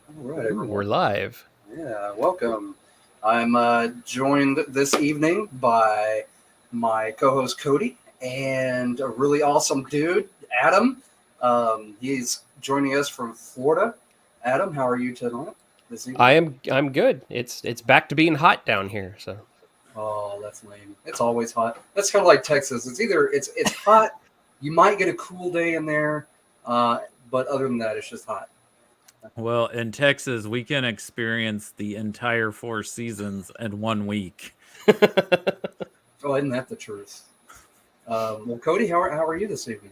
All right, Ooh, we're everyone. live. Yeah, welcome. I'm joined this evening by my co-host Cody and a really awesome dude, Adam. He's joining us from Florida. Adam, how are you tonight? This evening? I'm good. It's back to being hot down here. So Oh, that's lame. It's always hot. That's kind of like Texas. It's hot. You might get a cool day in there, uh, but other than that, it's just hot. Well, in Texas, we can experience the entire four seasons in 1 week. Oh, isn't that the truth? Well, Cody, how are you this evening?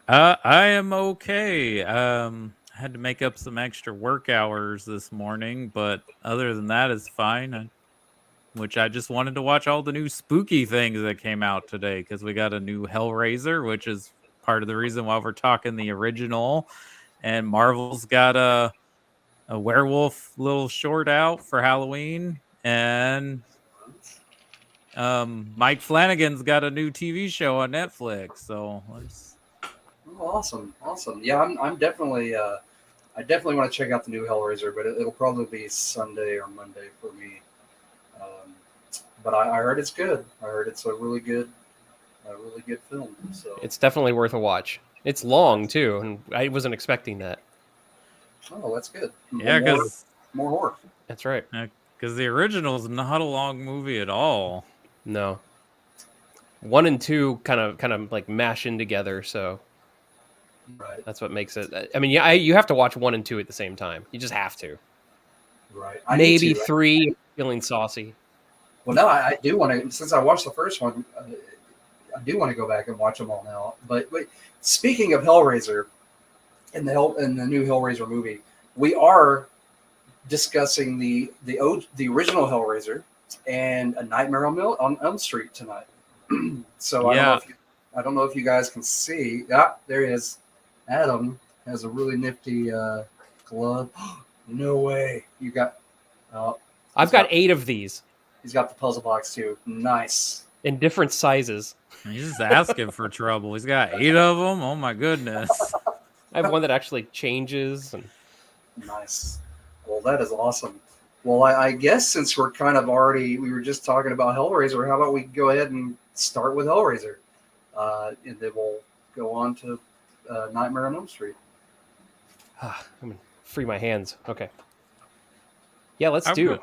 I am okay. I had to make up some extra work hours this morning, but other than that, it's fine. Which I just wanted to watch all the new spooky things that came out today because we got a new Hellraiser, which is part of the reason why we're talking the original. And Marvel's got a werewolf little short out for Halloween, and Mike Flanagan's got a new TV show on Netflix. So let's. Oh, awesome, awesome. Yeah, I'm definitely I definitely want to check out the new Hellraiser, but it'll probably be Sunday or Monday for me. Um, but I heard it's good. I heard it's a really good film. So it's definitely worth a watch. It's long that's too, and I wasn't expecting that. oh, that's good. Yeah, More horror. That's right. because the original's not a long movie at all. No, one and two kind of like mash in together. So Right, that's what makes it. I mean, yeah, you have to watch one and two at the same time. You just have to. right. I need Maybe to. three. Feeling saucy. Well, no, I do want to. Since I watched the first one, I do want to go back and watch them all now. But speaking of Hellraiser and the new Hellraiser movie, we are discussing the original Hellraiser and A Nightmare on Elm Street tonight. So Yeah, I don't know if you guys can see. Ah, there he is. Adam has a really nifty glove. No way. You got. Oh, I've he's got got 8 of these he's got the puzzle box too. Nice. in different sizes. he's just asking for trouble. He's got 8 of them. Oh my goodness. I have one that actually changes, and Nice. Well, that is awesome. Well, I guess since we were just talking about Hellraiser, how about we go ahead and start with Hellraiser? And then we'll go on to Nightmare on Elm Street. I'm gonna free my hands. Okay. Yeah, let's I'm do. good.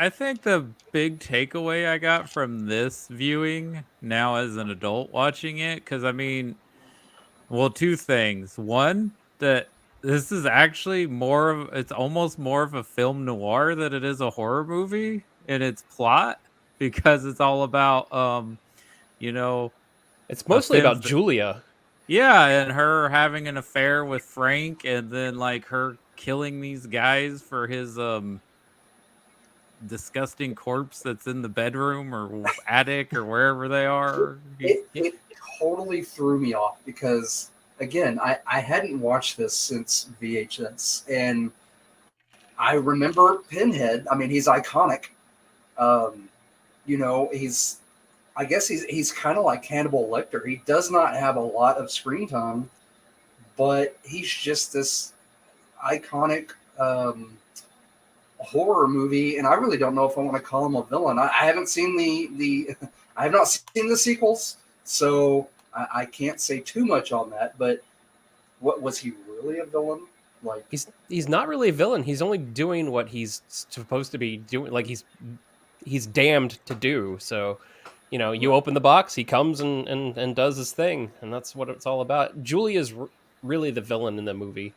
I think the big takeaway I got from this viewing now as an adult watching it, because I mean, well, two things. One, that this is actually it's almost more of a film noir than it is a horror movie in its plot, because it's all about, you know, It's a mostly femme, about Julia. yeah, and her having an affair with Frank, and then like her killing these guys for his, disgusting corpse that's in the bedroom or attic or wherever they are. It totally threw me off because again, I hadn't watched this since VHS, and I remember Pinhead. I mean, he's iconic. Um, he's I guess he's kind of like Hannibal Lecter. He does not have a lot of screen time, but he's just this iconic horror movie. And I really don't know if I want to call him a villain. I haven't seen the I have not seen the sequels, so I can't say too much on that. But what was he really a villain? Like, He's not really a villain. He's only doing what he's supposed to be doing. Like he's damned to do. So, you open the box, he comes and does his thing, and that's what it's all about. Julia's really the villain in the movie.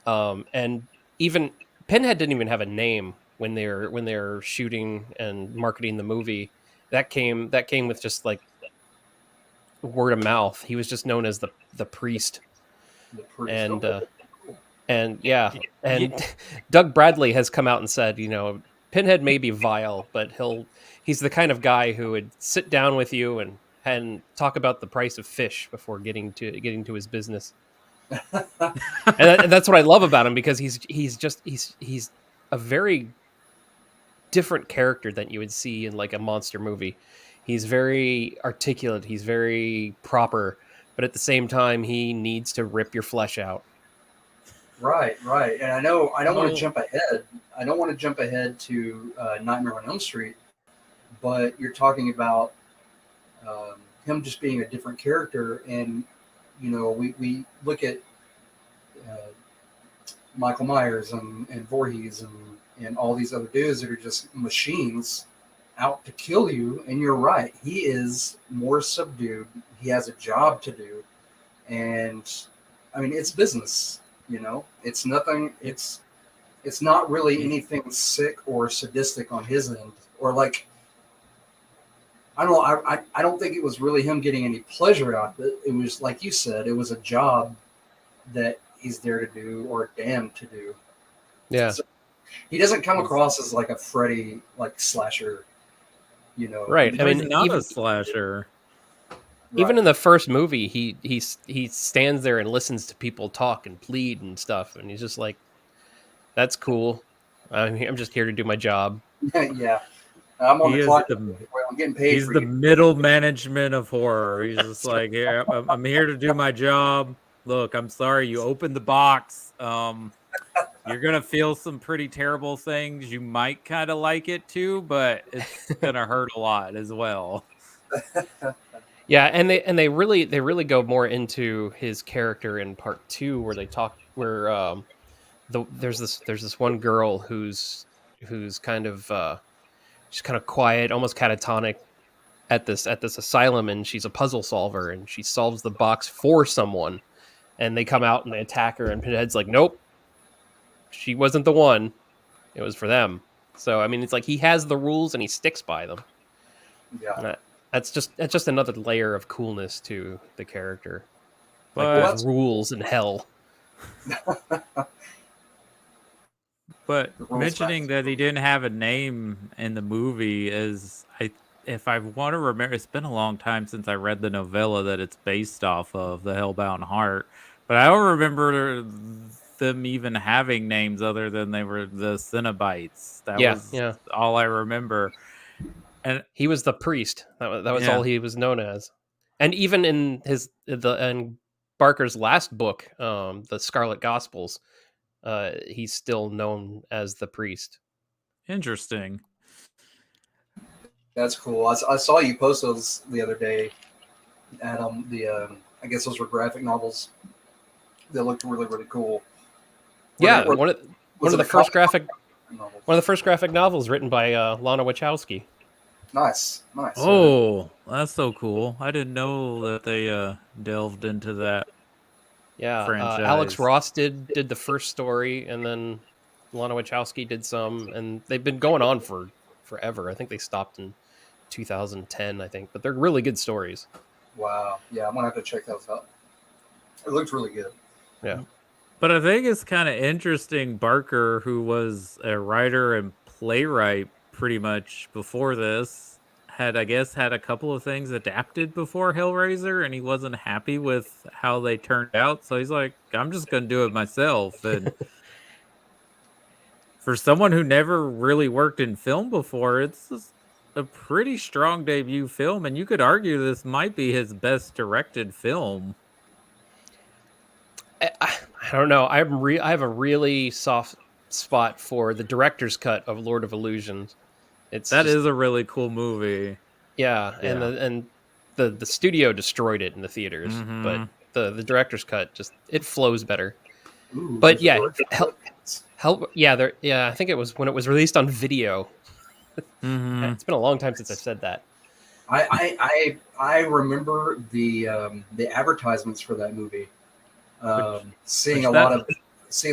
And even Pinhead didn't even have a name when they're shooting and marketing the movie. That came with just like word of mouth. He was just known as the priest, the priest. and Okay. uh, and yeah, Yeah, and Doug Bradley has come out and said, Pinhead may be vile, but he's the kind of guy who would sit down with you and talk about the price of fish before getting to his business. And that's what I love about him, because he's a very different character than you would see in like a monster movie. He's very articulate, he's very proper, but at the same time he needs to rip your flesh out. Right, right. And I know I don't want to Well, jump ahead. I don't want to jump ahead to Nightmare on Elm Street, but you're talking about him just being a different character, and we look at uh, Michael Myers and Voorhees and all these other dudes that are just machines out to kill you. And you're right, he is more subdued. He has a job to do, and I mean it's business. It's nothing. It's not really anything sick or sadistic on his end, or like I don't know. I don't think it was really him getting any pleasure out of it. It was like you said, it was a job that he's there to do or damned to do. Yeah. So he doesn't come across as like a Freddy like slasher, Right. I he's mean, not a slasher. even Right. in the first movie, he stands there and listens to people talk and plead and stuff, and he's just like, "That's cool. I'm just here to do my job." Yeah, I'm on He the is clock. the I'm getting paid he's for the you. middle management of horror. He's just like, yeah, I'm here to do my job. Look, I'm sorry you opened the box. You're gonna feel some pretty terrible things. You might kind of like it too, but it's gonna hurt a lot as well. Yeah, and they really go more into his character in part two, where they talk where there's this one girl who's kind of she's kind of quiet, almost catatonic at this asylum, and she's a puzzle solver, and she solves the box for someone, and they come out and they attack her, and Pinhead's like, nope, she wasn't the one, it was for them. So I mean, it's like he has the rules and he sticks by them. Yeah. And that's just another layer of coolness to the character. Like Well, But there's that's rules in hell. but the rules mentioning fast. that he didn't have a name in the movie is if I want to remember, it's been a long time since I read the novella that it's based off of, the Hellbound Heart. But I don't remember them even having names other than they were the Cenobites. That Yeah, was yeah. all I remember. And He was the priest. That was all yeah, he was known as. And even in Barker's last book, the Scarlet Gospels, he's still known as the priest. interesting. That's cool. I saw you post those the other day, Adam. I guess those were graphic novels. They looked really really cool. Yeah, Were- one of was one of it the a first comic graphic novel? one of the first graphic novels written by Lana Wachowski. Nice, nice. Oh, that's so cool. I didn't know that they delved into that Yeah, Alex franchise. Ross did the first story, and then Lana Wachowski did some, and they've been going on for forever. I think they stopped in 2010, I think, but they're really good stories. Wow. Yeah, I'm gonna have to check those out. It looked really good. Yeah, But I think it's kind of interesting. Barker, who was a writer and playwright pretty much before this, I guess, had a couple of things adapted before Hellraiser, and he wasn't happy with how they turned out. So he's like, I'm just going to do it myself. And for someone who never really worked in film before, it's just a pretty strong debut film. And you could argue this might be his best directed film. I don't know. I have a really soft spot for the director's cut of Lord of Illusions. It's That just is a really cool movie. yeah, and Yeah. the studio destroyed it in the theaters, but Mm-hmm. the director's cut just it flows better. Ooh, But there's a yeah, director's cut. yeah, I think it was when it was released on video. Mm-hmm. It's been a long time since I've said that. I remember the advertisements for that movie. Seeing which a that-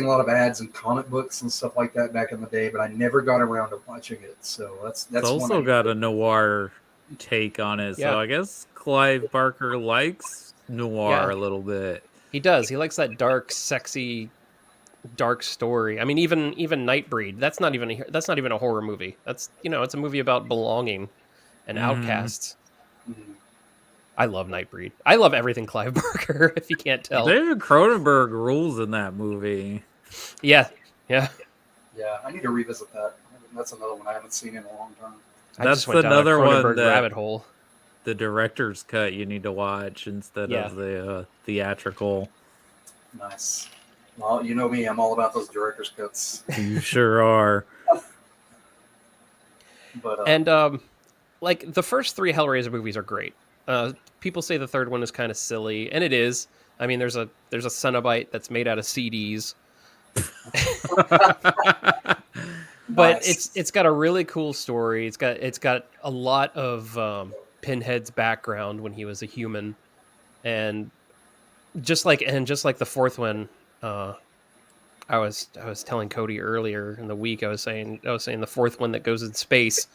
lot of ads and comic books and stuff like that back in the day, but I never got around to watching it. So that's It's one also got a noir take on it. Yeah. So I guess Clive Barker likes noir Yeah. a little bit. He does. He likes that dark, sexy, dark story. I mean, even Nightbreed. That's not even a horror movie. That's it's a movie about belonging and Mhm. outcasts. Mhm. I love Nightbreed. I love everything Clive Barker. If you can't tell. David Cronenberg rules in that movie. Yeah. Yeah, I need to revisit that. That's another one I haven't seen in a long time. I That's just went down a another one Cronenberg that- rabbit hole. The director's cut you need to watch instead Yeah. of the theatrical. Nice. Well, you know me, I'm all about those director's cuts. You sure are. But And like the first three Hellraiser movies are great. People say the third one is kind of silly, and it is. I mean, there's a Cenobite that's made out of CDs, but nice. it's got a really cool story. It's got a lot of Pinhead's background when he was a human, and just like the fourth one. I was telling Cody earlier in the week. I was saying the fourth one that goes in space.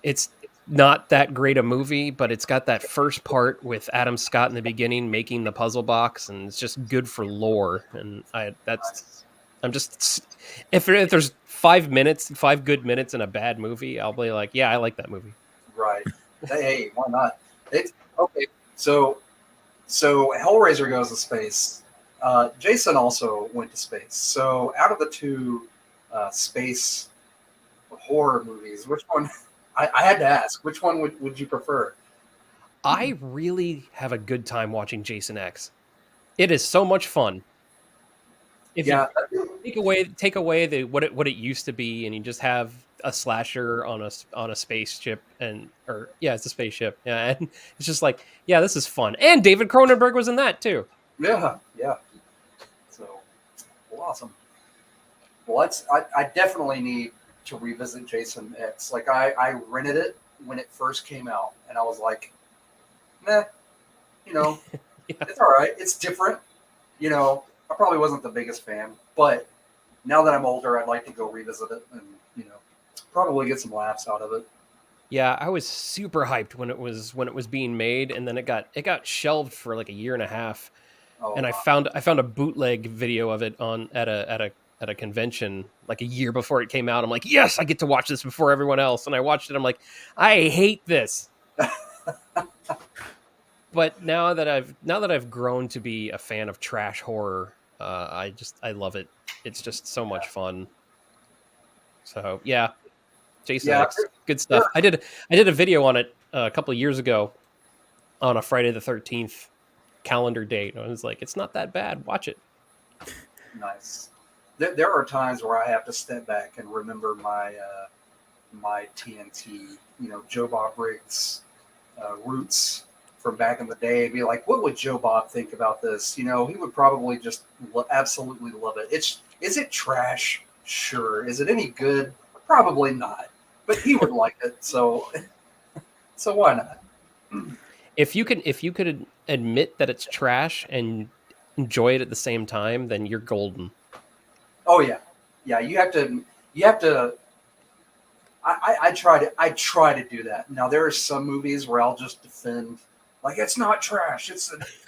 It's not that great a movie, but it's got that first part with Adam Scott in the beginning making the puzzle box, and it's just good for lore. And Nice. I'm just if there's 5 minutes, 5 good minutes in a bad movie, I'll be like, yeah, I like that movie. Right. Hey, why not? It's okay. So Hellraiser goes to space. Jason also went to space. So out of the two space horror movies, which one? I had to ask, which one would you prefer? I really have a good time watching Jason X. It is so much fun. If you Yeah, take away what it used to be, and you just have a slasher on a spaceship, it's a spaceship, yeah, and it's just like, yeah, this is fun. And David Cronenberg was in that too. yeah. So well, awesome. Well, I definitely need to revisit Jason X. Like I rented it when it first came out, and I was like, nah, you know, Yeah. it's all right. It's different. I probably wasn't the biggest fan, but now that I'm older, I'd like to go revisit it and probably get some laughs out of it. Yeah, I was super hyped when it was being made, and then it got shelved for like a year and a half, Oh, and I found a bootleg video of it on at a convention like a year before it came out. I'm like, yes, I get to watch this before everyone else, and I watched it. I'm like, I hate this. But now that I've grown to be a fan of trash horror, I love it. It's just so much fun. So yeah, Jason yeah, X, good stuff. I did a video on it a couple of years ago on a Friday the 13th calendar date. I was like, it's not that bad. Watch it. nice. There are times where I have to step back and remember my TNT, Joe Bob Briggs roots from back in the day, and be like, what would Joe Bob think about this? He would probably just absolutely love it. Is it trash? Sure. Is it any good? Probably not. But he would like it, so why not? If you could admit that it's trash and enjoy it at the same time, then you're golden. Oh yeah, yeah. You have to. I try to do that. Now there are some movies where I'll just defend, like it's not trash.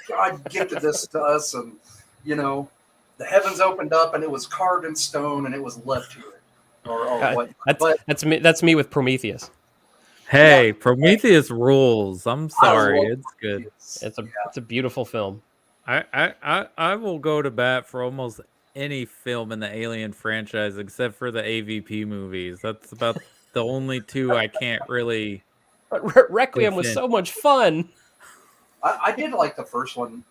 God gifted this to us, and the heavens opened up and it was carved in stone and it was left to it, or what. That's But that's me. That's me with Prometheus. yeah, Hey, Prometheus rules. I'm I sorry, love it's good. Prometheus. It's a Yeah, it's a beautiful film. I will go to bat for almost any film in the Alien franchise except for the AVP movies. That's about the only two I can't really But Requiem was defend. so much fun. I did like the first one.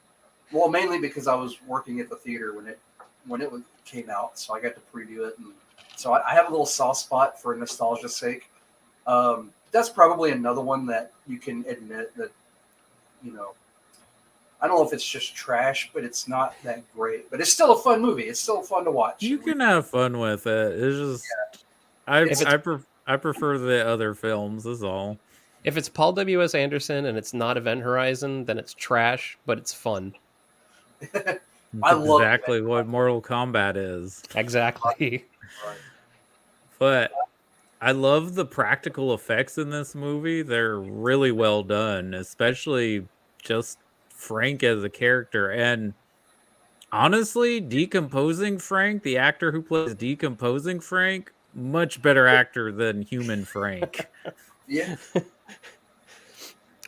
Well, mainly because I was working at the theater when it came out, so I got to preview it, and so I have a little soft spot for nostalgia's sake. That's probably another one that you can admit that you know. I don't know if it's just trash, but it's not that great. But it's still a fun movie. It's still fun to watch. You can have fun with it. It's just It's I prefer the other films, is all. If it's Paul W.S. Anderson and it's not Event Horizon, then it's trash, but it's fun. It's I love exactly what Mortal Kombat is. Exactly. Right. But I love the practical effects in this movie. They're really well done, especially just Frank as a character. And honestly, Decomposing Frank, the actor who plays Decomposing Frank, much better actor than Human Frank. Yeah.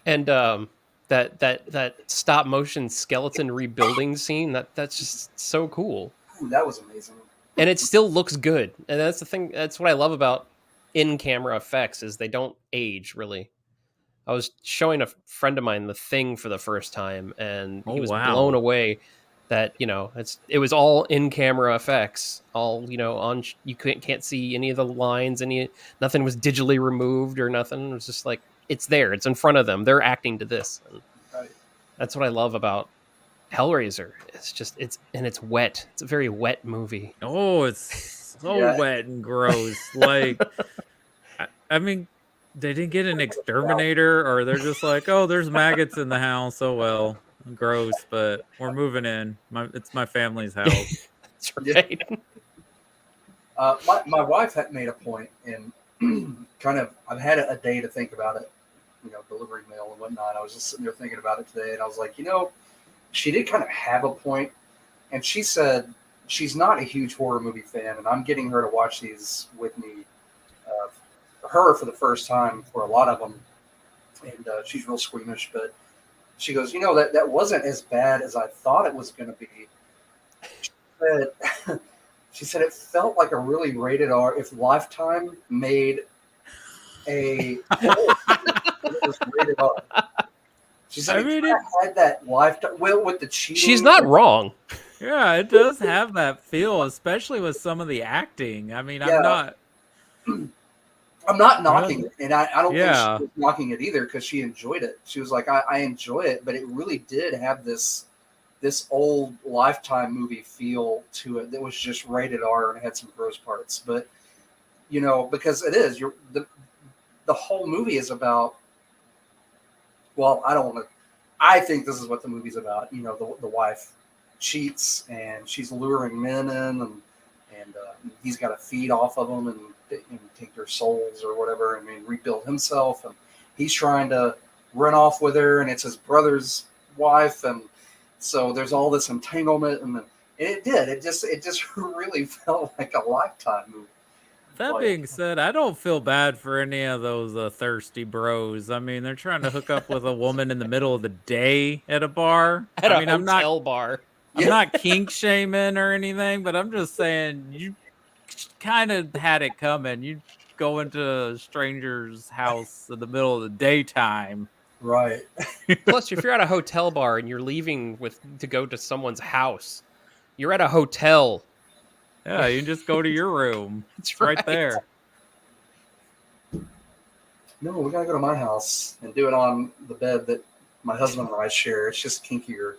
And that stop motion skeleton rebuilding scene, that's just so cool. Ooh, that was amazing. And it still looks good. And that's the thing, that's what I love about in-camera effects, is they don't age really. I was showing a friend of mine The Thing for the first time, and Oh, he was wow. blown away. that, you know, it was all in camera effects, all, you know, on you can't see any of the lines, nothing was digitally removed or nothing. It was just like it's there, it's in front of them, they're acting to this, and Right. that's what I love about Hellraiser. It's wet. It's a very wet movie. Oh, it's so Yeah. wet and gross. Like, I mean, they didn't get an exterminator, or they're just like, oh, there's maggots in the house. Oh well, gross. But we're moving in. It's my family's house. That's Yeah. right. My wife had made a point, and kind of, I've had a day to think about it, you know, delivering mail and whatnot. I was just sitting there thinking about it today, and I was like, you know, she did kind of have a point, and she said she's not a huge horror movie fan, and I'm getting her to watch these with me, her for the first time for a lot of them, and she's real squeamish, but she goes, you know, that wasn't as bad as I thought it was going to be. She said, she said it felt like a really rated R. If Lifetime made it was rated R. She said it had that Lifetime. Well, with the cheating. She's not wrong. Yeah, it does have that feel, especially with some of the acting. I mean, Yeah. I'm not knocking it, and I don't think she was knocking it either, because she enjoyed it. She was like, I enjoy it, but it really did have this old Lifetime movie feel to it that was just rated R and had some gross parts. But, you know, because it is, the whole movie is about, well, I think this is what the movie's about. You know, the wife cheats, and she's luring men in, and he's got to feed off of them and take their souls or whatever, and rebuild himself. And he's trying to run off with her, and it's his brother's wife, and so there's all this entanglement, and it just really felt like a Lifetime movie. That being said, I don't feel bad for any of those thirsty bros. I mean, they're trying to hook up with a woman in the middle of the day at a bar. At a hotel bar. I'm not kink shaming or anything, but I'm just saying you kind of had it coming. You go into a stranger's house in the middle of the daytime. Right. Plus, if you're at a hotel bar and you're leaving to go to someone's house, you're at a hotel. Yeah, you just go to your room. It's right there. No, we gotta go to my house and do it on the bed that my husband and I share. It's just kinkier.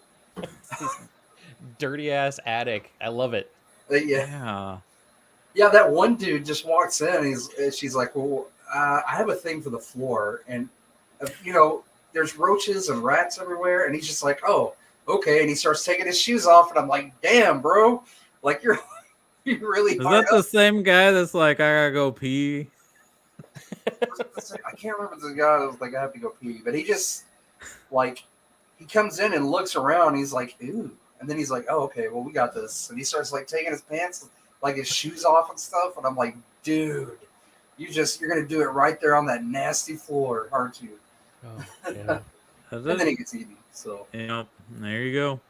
Dirty ass attic. I love it. Yeah, that one dude just walks in, and she's like, well, I have a thing for the floor, and you know, there's roaches and rats everywhere, and he's just like, oh, okay, and he starts taking his shoes off, and I'm like, damn, bro, like you really is that the same guy that's like, I gotta go pee? I can't remember the guy that was like, I have to go pee, but he just, like, he comes in and looks around, and he's like, ooh. And then he's like, oh, okay, well, we got this. And he starts, like, taking his pants, like, his shoes off and stuff. And I'm like, dude, you're going to do it right there on that nasty floor, aren't you? Oh, yeah. And then he gets eaten. So, yeah, there you go.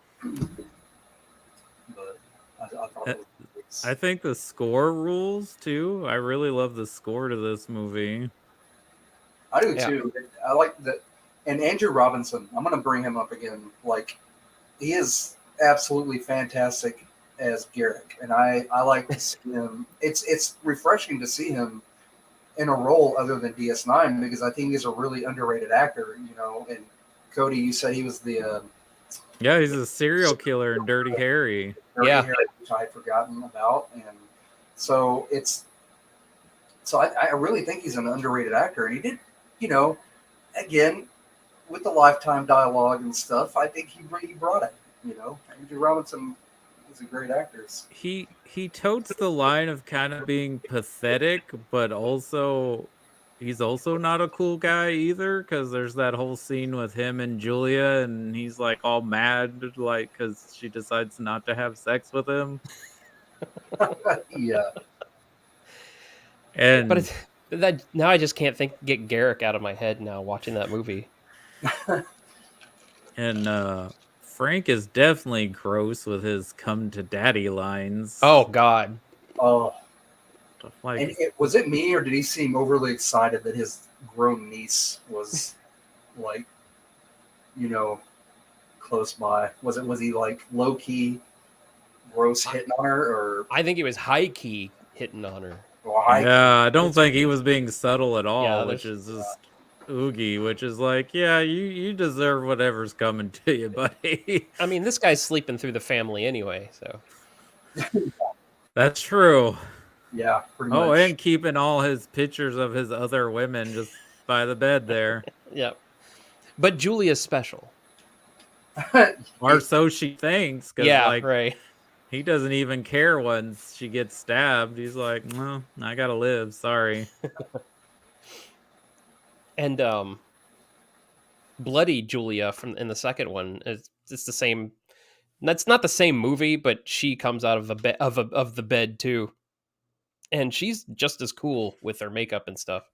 But I thought it was I think the score rules, too. I really love the score to this movie. I do, too. I like that. And Andrew Robinson, I'm going to bring him up again. Like, he is absolutely fantastic as Garrick, and I like to see him. It's refreshing to see him in a role other than DS9, because I think he's a really underrated actor, you know. And Cody, you said he was the he's a serial killer in Dirty Harry. Harry, which I had forgotten about, and so I really think he's an underrated actor, and he did, you know, again with the Lifetime dialogue and stuff. I think he brought it. You know, Andrew Robinson is a great actor. He totes the line of kind of being pathetic, but also he's also not a cool guy either, because there's that whole scene with him and Julia, and he's like all mad, like, because she decides not to have sex with him. Yeah. And but that now I just can't get Garrick out of my head now watching that movie. And Frank is definitely gross with his "come to daddy" lines. Oh God. Oh. Like, and was it me, or did he seem overly excited that his grown niece was, like, you know, close by. Was he like low key gross hitting on her, or I think he was high key hitting on her. high key? Yeah, I don't It's- think he was being subtle at all, Yeah, which there's- is just oogie, which is like, yeah, you deserve whatever's coming to you, buddy. I mean, this guy's sleeping through the family anyway, so That's true. Yeah, pretty Oh, much. and keeping all his pictures of his other women just by the bed there. yeah. But Julia's special. Or so she thinks, because Yeah, like right. he doesn't even care once she gets stabbed. He's like, well, I gotta live. Sorry. And Bloody Julia from in the second one is it's the same. That's not the same movie, but she comes out of the bed of the bed too, and she's just as cool with her makeup and stuff.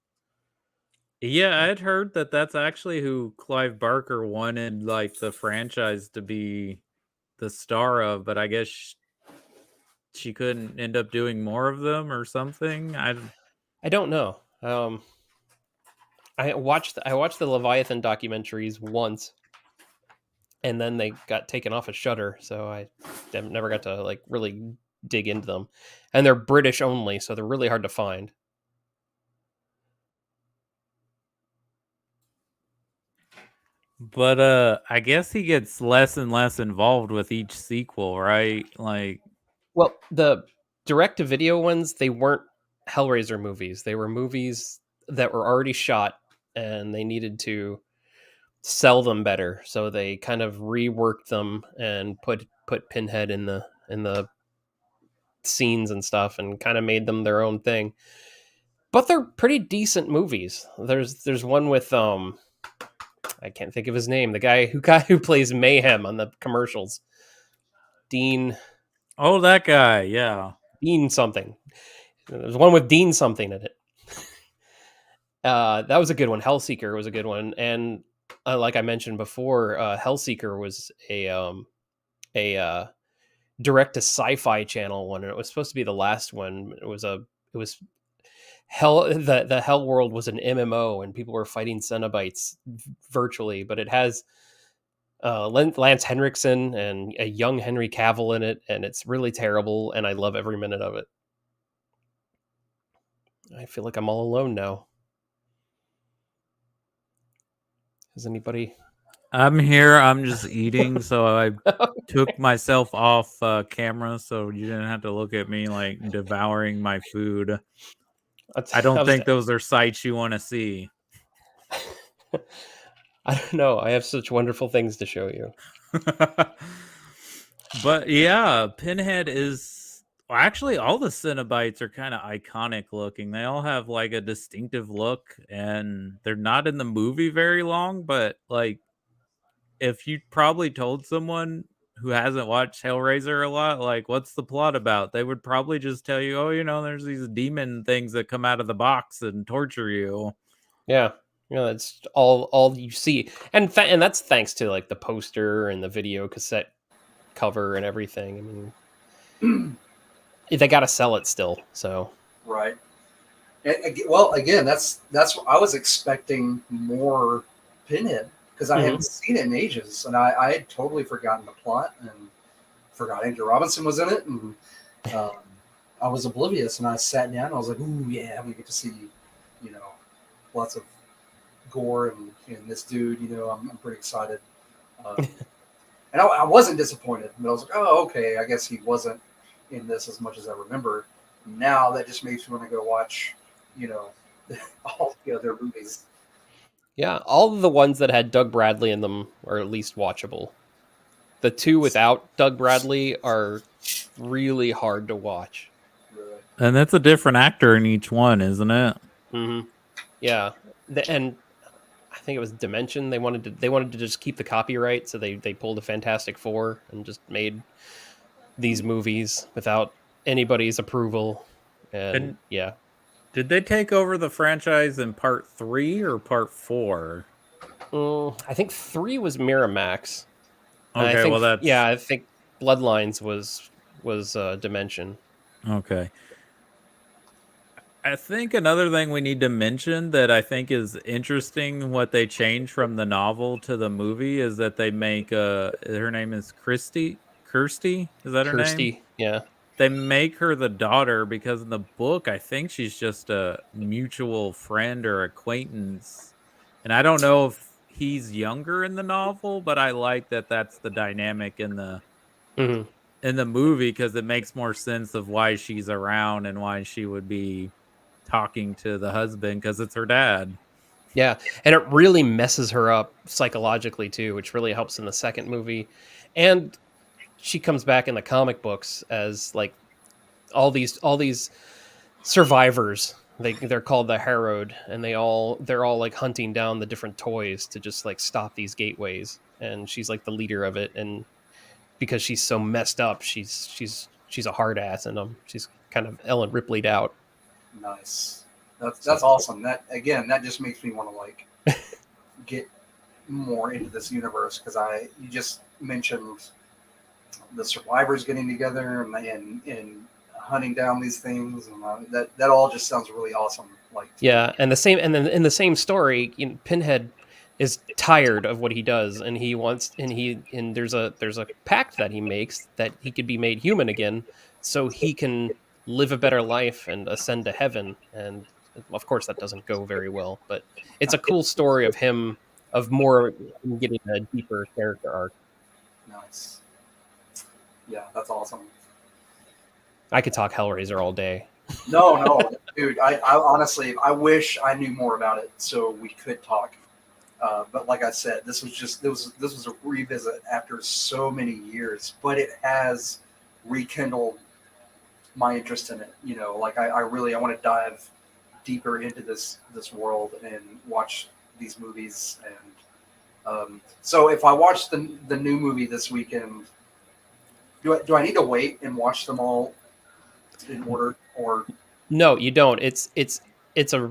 Yeah, I'd heard that that's actually who Clive Barker wanted like the franchise to be the star of, but I guess she couldn't end up doing more of them or something. I don't know. I watched the Leviathan documentaries once, and then they got taken off of Shutter, so I never got to like really dig into them. And they're British only, so they're really hard to find. But I guess he gets less and less involved with each sequel, right? Like, Well, the direct-to-video ones, they weren't Hellraiser movies. They were movies that were already shot, and they needed to sell them better. So they kind of reworked them and put Pinhead in the scenes and stuff, and kind of made them their own thing. But they're pretty decent movies. There's one with I can't think of his name. The guy who plays Mayhem on the commercials. Dean oh, that guy, yeah. something. There's one with Dean something in it. That was a good one. Hellseeker was a good one, and like I mentioned before, Hellseeker was a direct to Sci-Fi Channel one, and it was supposed to be the last one. It was Hell. The Hell World was an MMO, and people were fighting Cenobites virtually, but it has Lance Henriksen and a young Henry Cavill in it, and it's really terrible, and I love every minute of it. I feel like I'm all alone now. Has anybody? I'm here. I'm just eating, so I took myself off camera, so you didn't have to look at me like devouring my food. I don't think those are sights you want to see. I don't know. I have such wonderful things to show you. But yeah, Pinhead is well, actually all the Cenobites are kind of iconic looking. They all have like a distinctive look, and they're not in the movie very long, but like if you probably told someone who hasn't watched Hellraiser a lot, like what's the plot about, they would probably just tell you, oh, there's these demon things that come out of the box and torture you. Yeah, that's all you see, and that's thanks to like the poster and the video cassette cover and everything. I mean, they got to sell it still, so Right. Well, again, that's what I was expecting more Pinhead, because I hadn't seen it in ages, and I had totally forgotten the plot and forgot Andrew Robinson was in it, and I was oblivious. And I sat down, and I was like, "Ooh, yeah, we get to see, lots of gore and this dude. I'm pretty excited." And I wasn't disappointed, but I was like, "Oh, okay, I guess he wasn't in this as much as I remember." Now that just makes me want to go watch, all the other movies. yeah, all of the ones that had Doug Bradley in them are at least watchable. The two without Doug Bradley are really hard to watch. Really. And that's a different actor in each one, isn't it? Mm-hmm. Yeah, and I think it was Dimension. They wanted to just keep the copyright, so they pulled a Fantastic Four and just made these movies without anybody's approval. And yeah, did they take over the franchise in part 3 or part 4? I think 3 was Miramax. Okay, well that's I think Bloodlines was Dimension. okay. I think another thing we need to mention that I think is interesting what they changed from the novel to the movie is that they make her name is Kirsty, is that her name? Kirsty, yeah. They make her the daughter because in the book I think she's just a mutual friend or acquaintance. And I don't know if he's younger in the novel, but I like that that's the dynamic Mhm. in the movie because it makes more sense of why she's around and why she would be talking to the husband because it's her dad. Yeah, and it really messes her up psychologically too, which really helps in the second movie. And she comes back in the comic books as like all these survivors. They're called the Harrowed, and they're all like hunting down the different toys to just like stop these gateways. And she's like the leader of it, and because she's so messed up, she's a hard ass, and she's kind of Ellen Ripley'd out. Nice. That's So awesome. That again, that just makes me want to like get more into this universe because you just mentioned the survivors getting together and hunting down these things, and that all just sounds really awesome. Like yeah, and then in the same story, Pinhead is tired of what he does, and he wants, and there's a pact that he makes that he could be made human again, so he can live a better life and ascend to heaven. And of course, that doesn't go very well, but it's a cool story of him, of more him getting a deeper character arc. nice. Yeah, that's awesome. I could talk Hellraiser all day. No, no, dude. I honestly, I wish I knew more about it so we could talk. But like I said, this was a revisit after so many years, but it has rekindled my interest in it. You know, like I really I want to dive deeper into this world and watch these movies. And so if I watch the new movie this weekend, do I need to wait and watch them all in order or No, you don't. It's a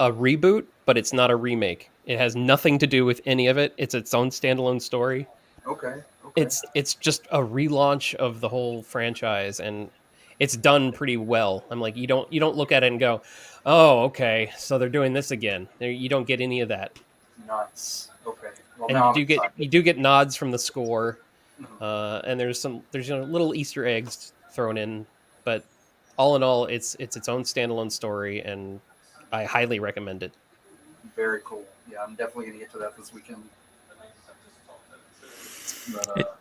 reboot, but it's not a remake. It has nothing to do with any of it. It's its own standalone story. okay, okay, It's just a relaunch of the whole franchise, and it's done pretty well. I'm like, you don't look at it and go, "Oh, okay, so they're doing this again." You don't get any of that. nice, okay. Well, And now I'm you excited. do get nods from the score, Mhm. and there's little Easter eggs thrown in, but all in all, it's its own standalone story, and I highly recommend it. Very cool. Yeah, I'm definitely gonna get to that this weekend. But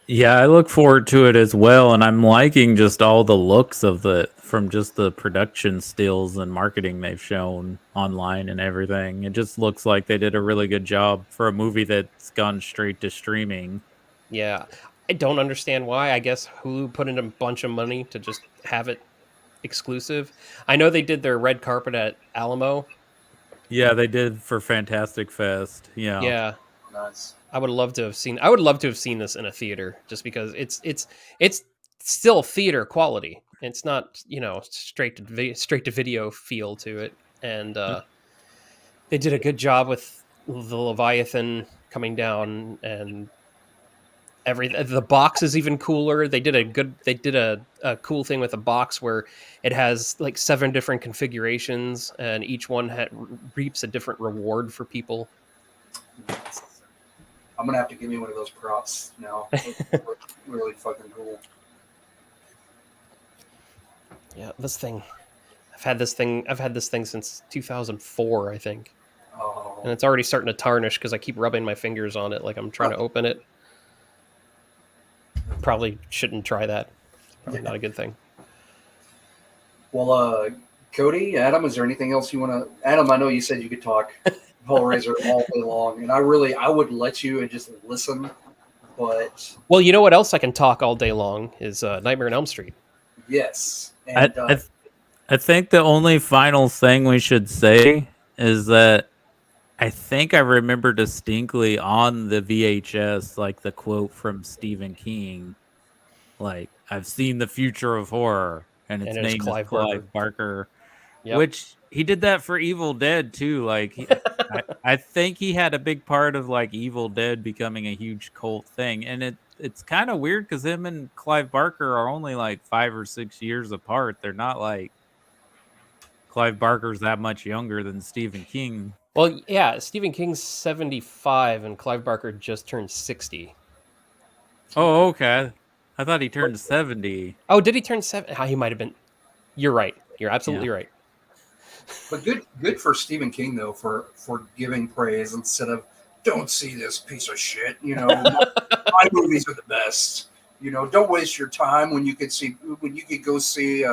Yeah, I look forward to it as well, and I'm liking just all the looks of the from just the production stills and marketing they've shown online and everything. It just looks like they did a really good job for a movie that's gone straight to streaming. Yeah, I don't understand why. I guess Hulu put in a bunch of money to just have it exclusive. I know they did their red carpet at Alamo. Yeah, they did for Fantastic Fest. Yeah. Yeah, nice. I would love to have seen. I would love to have seen this in a theater, just because it's still theater quality. It's not, straight to video feel to it, and they did a good job with the Leviathan coming down, and the box is even cooler. They did a cool thing with the box where it has like 7 different configurations, and each one reaps a different reward for people. Nice. I'm gonna have to give me one of those props now. Those look really fucking cool. Yeah, this thing. I've had this thing since 2004, I think. And Oh, it's already starting to tarnish because I keep rubbing my fingers on it like I'm trying to open it. Probably shouldn't try that. Probably not a good thing. well, Cody, Adam, is there anything else you want to? Adam, I know you said you could talk Hellraiser all day long, and I would let you and just listen, but Well, you know what else I can talk all day long is Nightmare on Elm Street. yes, I, and I I think the only final thing we should say is that I think I remember distinctly on the VHS like the quote from Stephen King, like I've seen the future of horror and its And it is name is Clive Barker. Clive Barker, Yep. which he did that for Evil Dead too. Like I think he had a big part of like Evil Dead becoming a huge cult thing, and it's kind of weird because him and Clive Barker are only like 5 or 6 years apart. They're not like Clive Barker's that much younger than Stephen King. Well, yeah, Stephen King's 75 and Clive Barker just turned 60. Oh, okay. I thought he But, turned 70. Oh, did he turn 7? He might have been. You're right. You're Yeah. absolutely right. but good for Stephen King though for giving praise instead of don't see this piece of shit. You know, my movies are the best. You know, don't waste your time when you could go see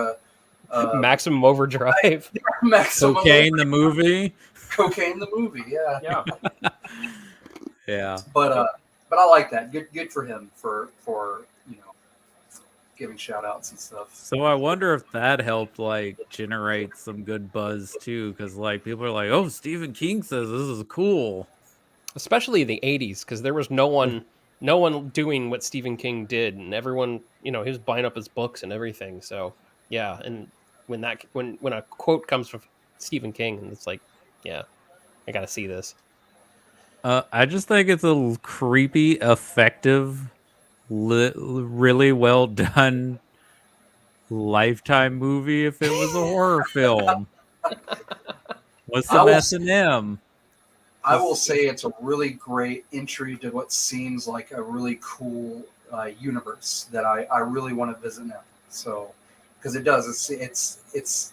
Maximum Overdrive. Maximum Cocaine the movie. Cocaine the movie. Yeah, Yeah. Yeah. but I like that. Good for him for giving shout outs and stuff. So I wonder if that helped like generate some good buzz too, because like people are like, "Oh, Stephen King says this is cool." Especially the 80s, because there was no one doing what Stephen King did, and everyone, he was buying up his books and everything. So yeah, and when a quote comes from Stephen King, and it's like, yeah, I gotta see this. I just think it's a creepy, effective, really well done Lifetime movie. If it was a horror film, what's I some will S&M? I will say it's a really great entry to what seems like a really cool universe that I really want to visit now. So, because it does, it's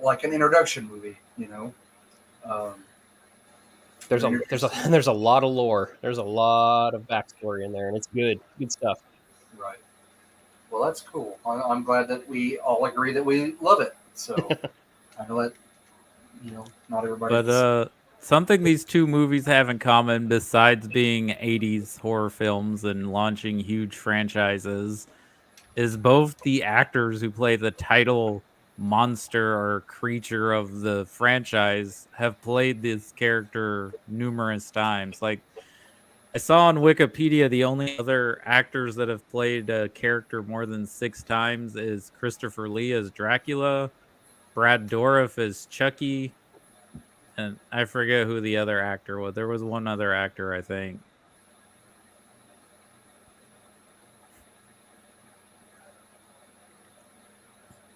like an introduction movie, you know. Um, There's a lot of lore. There's a lot of backstory in there, and it's good stuff. right. Well, that's cool. I'm glad that we all agree that we love it. So I know that not everybody. But something these two movies have in common, besides being 80s horror films and launching huge franchises, is both the actors who play the title monster or creature of the franchise have played this character numerous times. Like, I saw on Wikipedia the only other actors that have played a character more than 6 times is Christopher Lee as Dracula, Brad Dourif as Chucky, and I forget who the other actor was. There was one other actor, I think.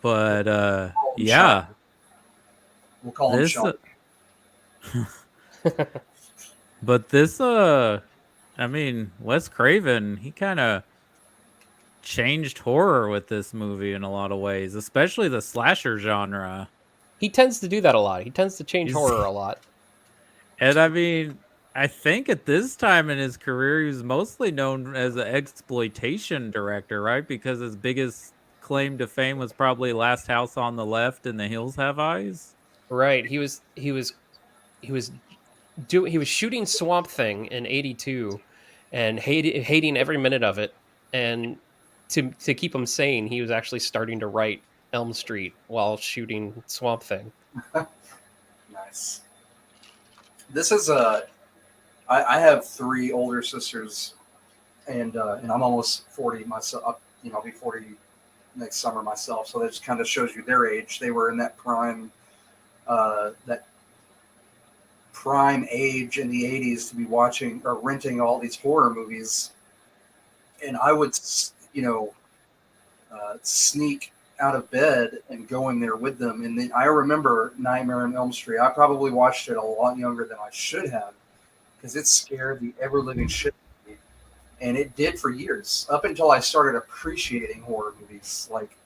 But yeah, We'll call him this Sean. but this I mean, Wes Craven, he kind of changed horror with this movie in a lot of ways, especially the slasher genre. He tends to do that a lot. He tends to change horror a lot. And I mean, I think at this time in his career, he was mostly known as an exploitation director, right? Because his biggest claim to fame was probably Last House on the Left and The Hills Have Eyes. Right. He was shooting Swamp Thing in '82, and hating every minute of it. And to keep him sane, he was actually starting to write Elm Street while shooting Swamp Thing. Nice. This is I have 3 older sisters, and I'm almost 40 myself. I'll be 40 next summer myself. So that just kind of shows you their age. They were in that prime age in the 80s to be watching or renting all these horror movies, and I would sneak out of bed and go in there with them. And then I remember Nightmare on Elm Street. I probably watched it a lot younger than I should have, because it scared the ever living shit out of me. And it did for years, up until I started appreciating horror movies. Like,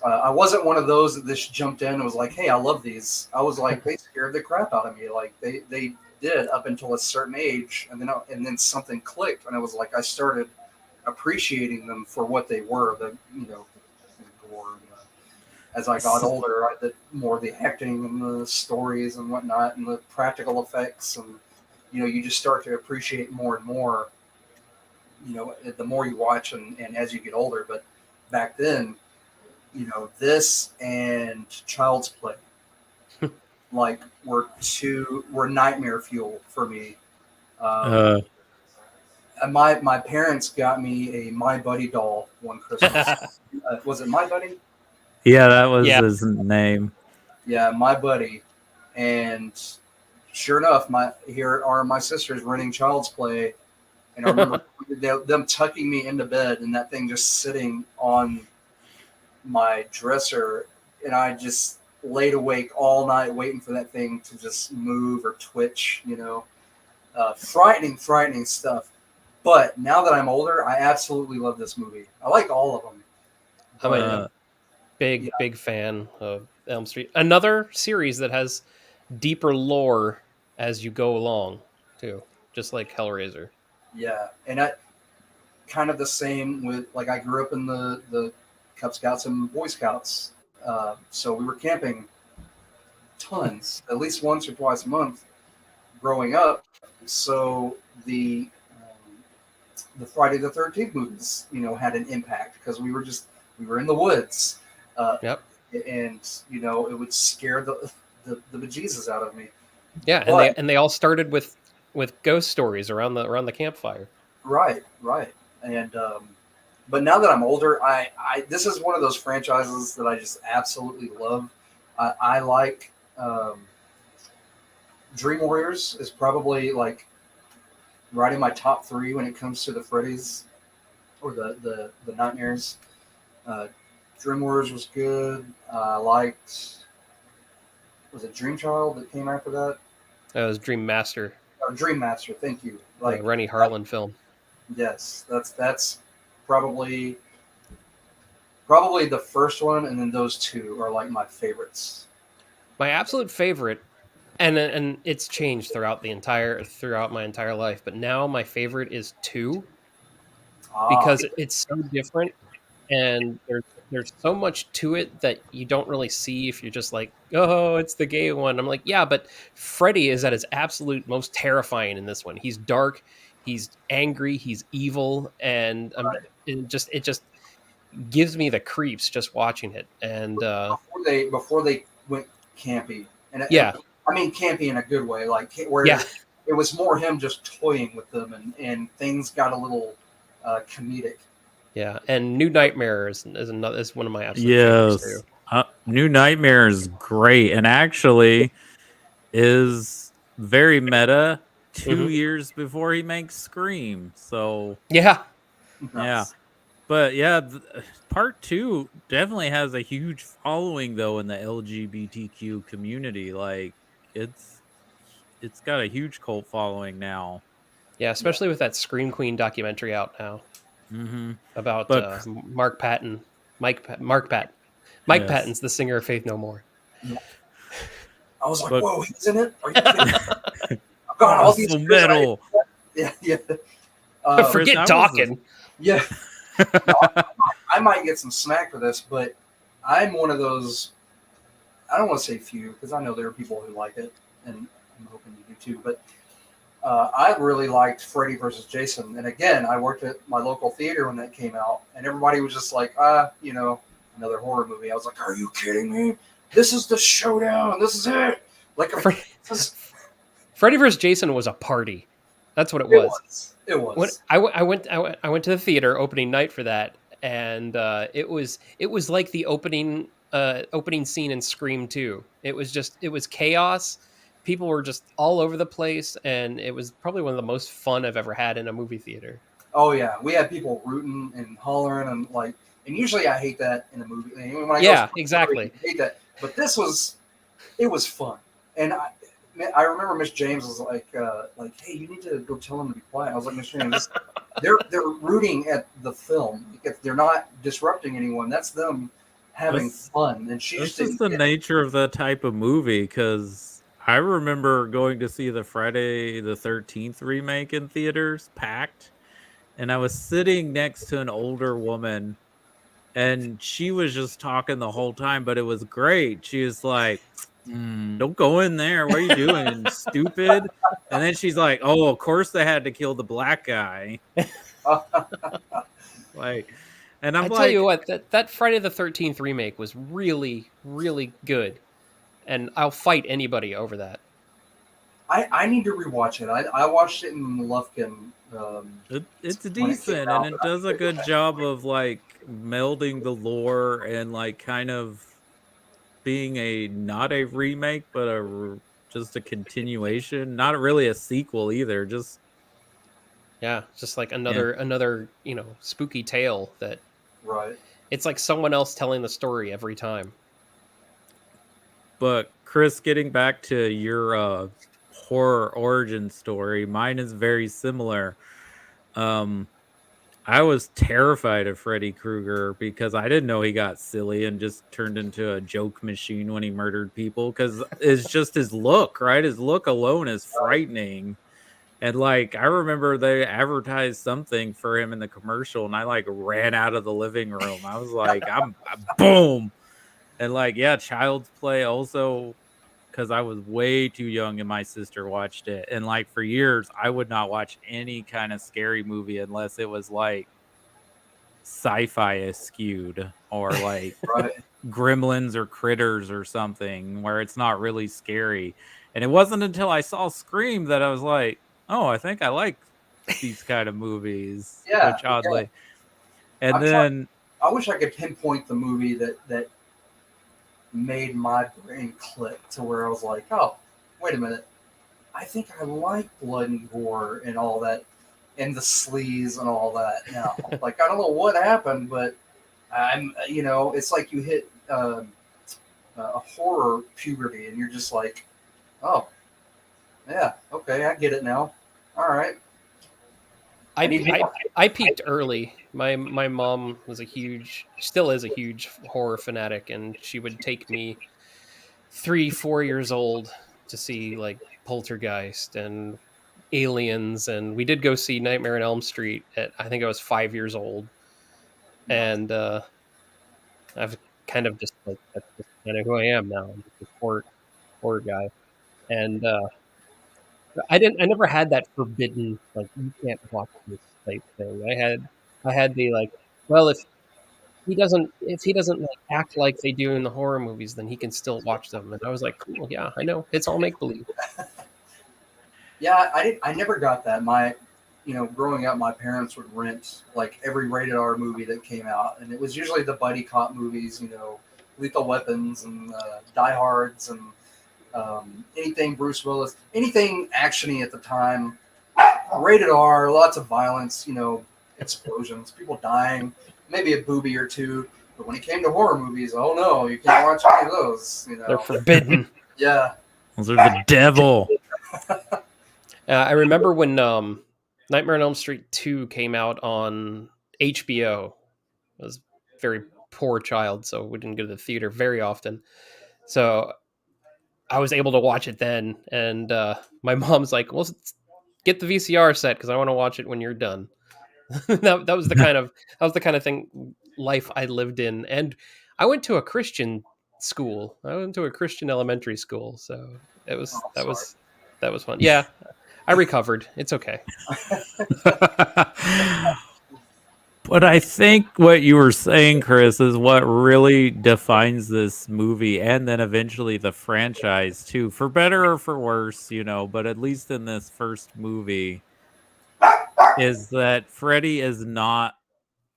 I wasn't one of those that just jumped in and was like, hey, I love these. I was like, they scared the crap out of me. Like they did up until a certain age. And then something clicked. And it was like, I started appreciating them for what they were, the gore. As I got older, the more the acting and the stories and whatnot and the practical effects, and you just start to appreciate more and more, the more you watch and as you get older. But back then, this and Child's Play like were nightmare fuel for me. And my parents got me a My Buddy doll one Christmas. Was it My Buddy? Yeah, that was his name. Yeah, My Buddy. And sure enough, here are my sisters renting Child's Play, and I remember them tucking me into bed and that thing just sitting on my dresser, and I just laid awake all night waiting for that thing to just move or twitch. Frightening stuff. But now that I'm older, I absolutely love this movie. I like all of them. I'm But a yeah, big fan of Elm Street. Another series that has deeper lore as you go along, too, just like Hellraiser. yeah, and I kind of the same with like I grew up in the Cub Scouts and Boy Scouts, so we were camping tons, at least once or twice a month growing up. So the Friday the 13th movies, had an impact because we were in the woods, uh, Yep. and it would scare the bejesus out of me. Yeah, and But they all started with ghost stories around the campfire. right, and but now that I'm older, I this is one of those franchises that I just absolutely love. I like Dream Warriors is probably like right in my top three when it comes to the Freddy's or the nightmares. Uh, Dream Warriors was good. I liked, was it Dream Child that came after that? That was Dream Master, Dream Master. Thank you. the Like Rennie Harlan film. yes, that's probably probably the first one, and then those two are like my favorites. My absolute favorite, and it's changed throughout my entire life, but now my favorite is 2 Ah, because it's so different and there's so much to it that you don't really see if you're just like, oh, it's the gay one. I'm like, yeah, but Freddy is at his absolute most terrifying in this one. He's dark, he's angry, he's evil, and it just gives me the creeps just watching it. And before they went campy, and yeah, I mean campy in a good way, like where yeah, it was more him just toying with them, and things got a little comedic. yeah. And New Nightmare is one of my absolute favorites too. Yes. New Nightmare is great and actually is very meta two Hmm. years before he makes Scream. So, Yeah, yeah. Nice. But yeah, part 2 definitely has a huge following though in the LGBTQ community. Like it's it's got a huge cult following now. yeah. Yeah. Especially with that Scream Queen documentary out now Hmm. about But Mark Patton, Mark Patton. Mike yes. Patton's the singer of Faith No More. Yeah. I was like, But whoa, he's in it? Are you kidding me? God, all these so years metal. yeah. Uh, Chris, Forget I was talking. yeah. No, I might get some smack for this, but I'm one of those. I don't want to say few because I know there are people who like it, and I'm hoping you do too. But I really liked Freddy versus Jason, and again, I worked at my local theater when that came out, and everybody was just like, another horror movie. I was like, are you kidding me? This is the showdown. This is it. Like, Fre- this, Freddy vs. Jason was a party. That's what it it was. was. It was. When I went to the theater opening night for that, and it was like the opening scene in Scream 2. It was chaos. People were just all over the place, and it was probably one of the most fun I've ever had in a movie theater. Oh yeah, we had people rooting and hollering and like, and usually I hate that in a movie. And when I go, Yeah, exactly. I hate that. But it was fun, and I remember Miss James was like, hey, you need to go tell them to be quiet. I was like, Miss James, they're rooting at the film. If they're not disrupting anyone, that's them having That's fun. And she that's just just didn't the get it. nature of that type of movie. Because I remember going to see the Friday the 13th remake in theaters, packed, and I was sitting next to an older woman, and she was just talking the whole time, but it was great. She was like, don't go in there. What are you doing, stupid? And then she's like, oh, of course they had to kill the black guy. Like, and I'm I tell you like, what, that Friday the 13th remake was really really good, and I'll fight anybody over that. I need to rewatch it. I watched it in Lufkin it's when it came decent, and out, but it I does need a to go good back. job of like melding the lore and like kind of being a not a remake, but just a continuation, not really a sequel either. Just Yeah, just like yeah, another spooky tale that Right. it's like someone else telling the story every time. But Chris, getting back to your horror origin story, mine is very similar. Um, I was terrified of Freddy Krueger because I didn't know he got silly and just turned into a joke machine when he murdered people. Because it's just his look, right? His look alone is frightening. And like I remember they advertised something for him in the commercial, and I like ran out of the living room. I was like, boom. And like, yeah, Child's Play also, because I was way too young and my sister watched it. And like for years, I would not watch any kind of scary movie unless it was like sci-fi skewed or like Right. Gremlins or Critters or something where it's not really scary. And it wasn't until I saw Scream that I was like, oh, I think I like these kind of movies, Yeah. which oddly. And I'm then I wish I could pinpoint the movie that made my brain click to where I was like, oh, wait a minute. I think I like blood and gore and all that, and the sleaze and all that now. Like, I don't know what happened, but it's like you hit a horror puberty and you're just like, oh, yeah, okay, I get it now. All right. I peaked early. My mom still is a huge horror fanatic, and she would take me 3-4 years old to see like Poltergeist and Aliens, and we did go see Nightmare on Elm Street at I think I was 5 years old, and I've kind of just like that's just kind of who I am now. I'm just a horror guy, and I never had that forbidden like you can't watch this type thing. I had the like, well, if he doesn't like act like they do in the horror movies, then he can still watch them. And I was like, cool, yeah, I know it's all make believe. Yeah, I never got that. Growing up, my parents would rent like every rated R movie that came out, and it was usually the buddy cop movies, Lethal Weapons and Die Hards and anything Bruce Willis, anything actiony at the time. Rated R, lots of violence, explosions, people dying, maybe a booby or two. But when it came to horror movies, oh no, you can't watch any of those. They're forbidden. Yeah, those are the devil. I remember when Nightmare on Elm Street 2 came out on HBO. I was a very poor child, so we didn't go to the theater very often. So I was able to watch it then, and my mom's like, "Well, get the VCR set because I want to watch it when you're done." that was the kind of thing life I lived in, and I went to a Christian school. I went to a Christian elementary school, so that was fun. Yeah, I recovered. It's okay. But I think what you were saying, Chris, is what really defines this movie and then eventually the franchise too, for better or for worse, but at least in this first movie, is that Freddy is not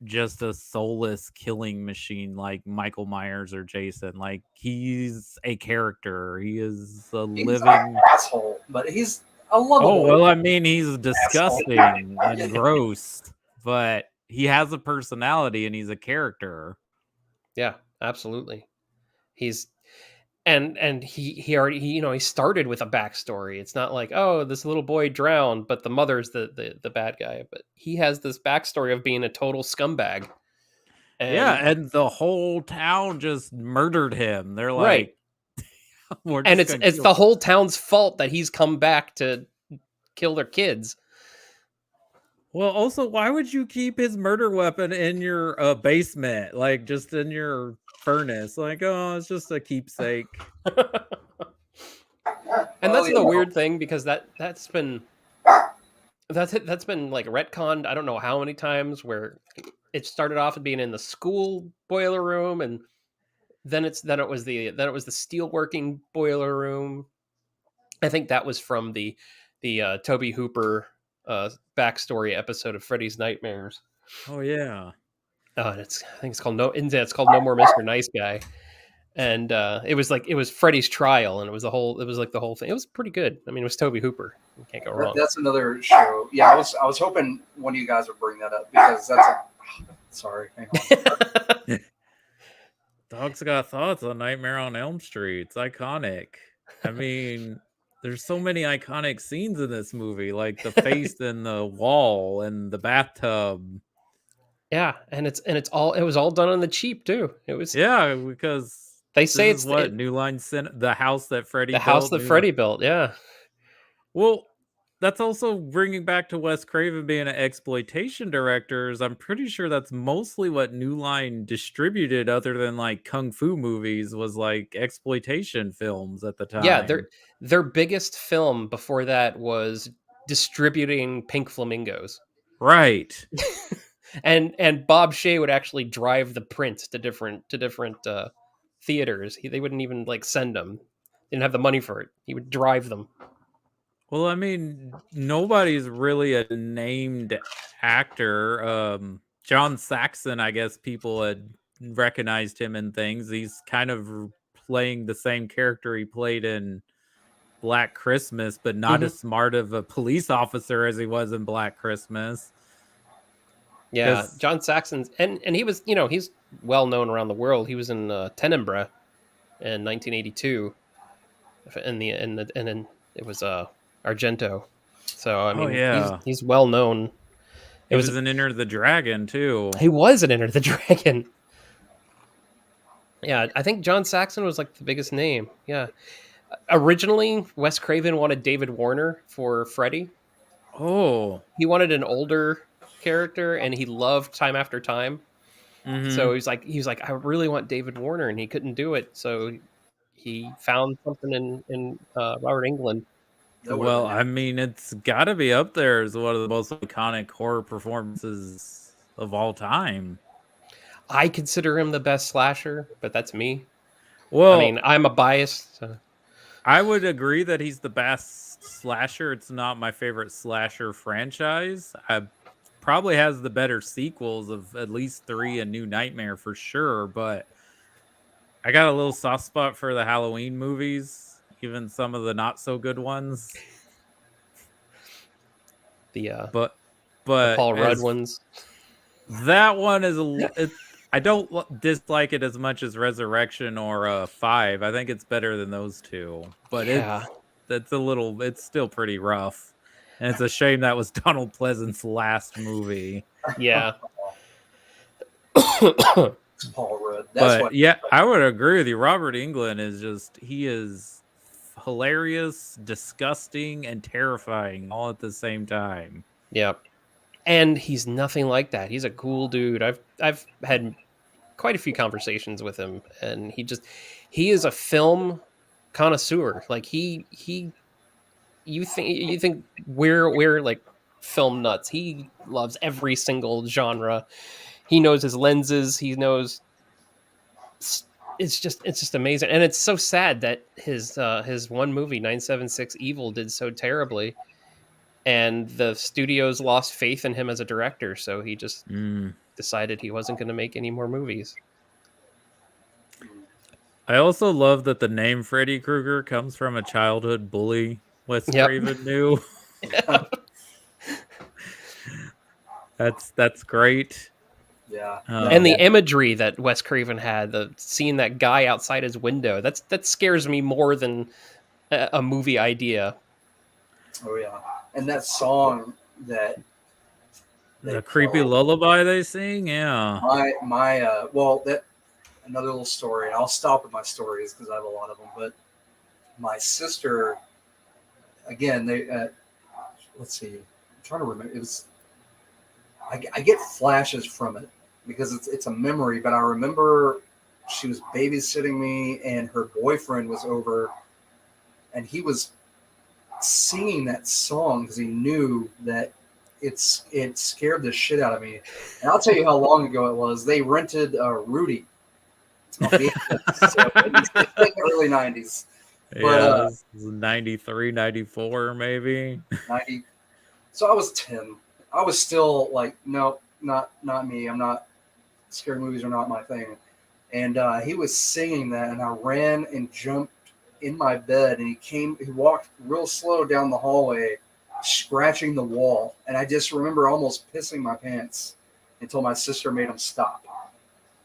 just a soulless killing machine like Michael Myers or Jason. Like, he's a character. He is he's living an asshole, but he's a lovable. Oh, well, I mean, he's disgusting and gross, but he has a personality and he's a character. Yeah, absolutely. He's and he already he started with a backstory. It's not like, oh, this little boy drowned, but the mother's the bad guy. But he has this backstory of being a total scumbag. And the whole town just murdered him. They're like, right. And it's the whole town's fault that he's come back to kill their kids. Well, also, why would you keep his murder weapon in your basement, like just in your furnace? Like, oh, it's just a keepsake. And that's the weird thing, because that's been like retconned I don't know how many times, where it started off as being in the school boiler room, and then it was the steelworking boiler room. I think that was from the Toby Hooper backstory episode of Freddy's Nightmares. Oh yeah. I think it's called No More Mr. Nice Guy. And it was Freddy's trial, and it was the whole thing. It was pretty good. I mean, it was Toby Hooper. You can't go wrong. That's another show. Yeah, I was hoping one of you guys would bring that up, because sorry. Hang on. Dog's Got Thoughts on Nightmare on Elm Street. It's iconic. I mean, there's so many iconic scenes in this movie, like the face in the wall and the bathtub. Yeah, and it was all done on the cheap too. It was Yeah, because they this say is it's what New Line the house that Freddy the house built. that Freddy built. Yeah, Well, that's also bringing back to Wes Craven being an exploitation director. I'm pretty sure that's mostly what New Line distributed, other than like kung fu movies, was like exploitation films at the yeah. time. Their biggest film before that was distributing Pink Flamingos. Right. and Bob Shea would actually drive the prints to different theaters. They wouldn't even like send them. They didn't have the money for it. He would drive them. Well, I mean, nobody's really a named actor. John Saxon, I guess people had recognized him in things. He's kind of playing the same character he played in Black Christmas, but not as smart of a police officer as he was in Black Christmas. Yeah, John Saxon's and he was, he's well known around the world. He was in Tenebrae in 1982, and then it was Argento. So I Oh mean, yeah, he's well known. It was an Enter the Dragon too. He was an Enter the Dragon. Yeah, I think John Saxon was like the biggest name. Yeah. Originally, Wes Craven wanted David Warner for Freddy. Oh. He wanted an older character, and he loved Time After Time. So he's like, I really want David Warner, and he couldn't do it. So he found something in Robert Englund. Well, I mean, it's got to be up there as one of the most iconic horror performances of all time. I consider him the best slasher, but that's me. Well, I mean, I'm a bias. So. I would agree that he's the best slasher. It's not my favorite slasher franchise. I probably has the better sequels of at least 3 and New Nightmare for sure, but I got a little soft spot for the Halloween movies, even some of the not so good ones. But the Paul Rudd ones. That one is I don't dislike it as much as Resurrection or 5. I think it's better than those two, but it's still pretty rough, and it's a shame that was Donald Pleasant's last movie. Yeah. Paul Rudd. I would agree with you. Robert Englund he is hilarious, disgusting, and terrifying all at the same time. Yeah. And he's nothing like that. He's a cool dude. I've had quite a few conversations with him, and he is a film connoisseur. Like you think we're like film nuts. He loves every single genre. He knows his lenses. He knows. It's just amazing, and it's so sad that his one movie 976 Evil did so terribly. And the studios lost faith in him as a director, so he just decided he wasn't going to make any more movies. I also love that the name Freddy Krueger comes from a childhood bully Wes Craven knew. That's great. Yeah. And the imagery that Wes Craven had, seeing that guy outside his window, that scares me more than a movie idea. Oh yeah. And that song that the creepy lullaby they sing, yeah. That another little story, and I'll stop with my stories because I have a lot of them. But my sister, again, let's see, I'm trying to remember. It was I get flashes from it because it's a memory, but I remember she was babysitting me, and her boyfriend was over, and he was singing that song because he knew that it scared the shit out of me. And I'll tell you how long ago it was. They rented Rudy. So in the early 90s. Yeah, this was 93, 94 maybe. 90. So I was 10. I was still like, no, not me. I'm not, scary movies are not my thing. And he was singing that, and I ran and jumped in my bed, and he walked real slow down the hallway, scratching the wall. And I just remember almost pissing my pants until my sister made him stop.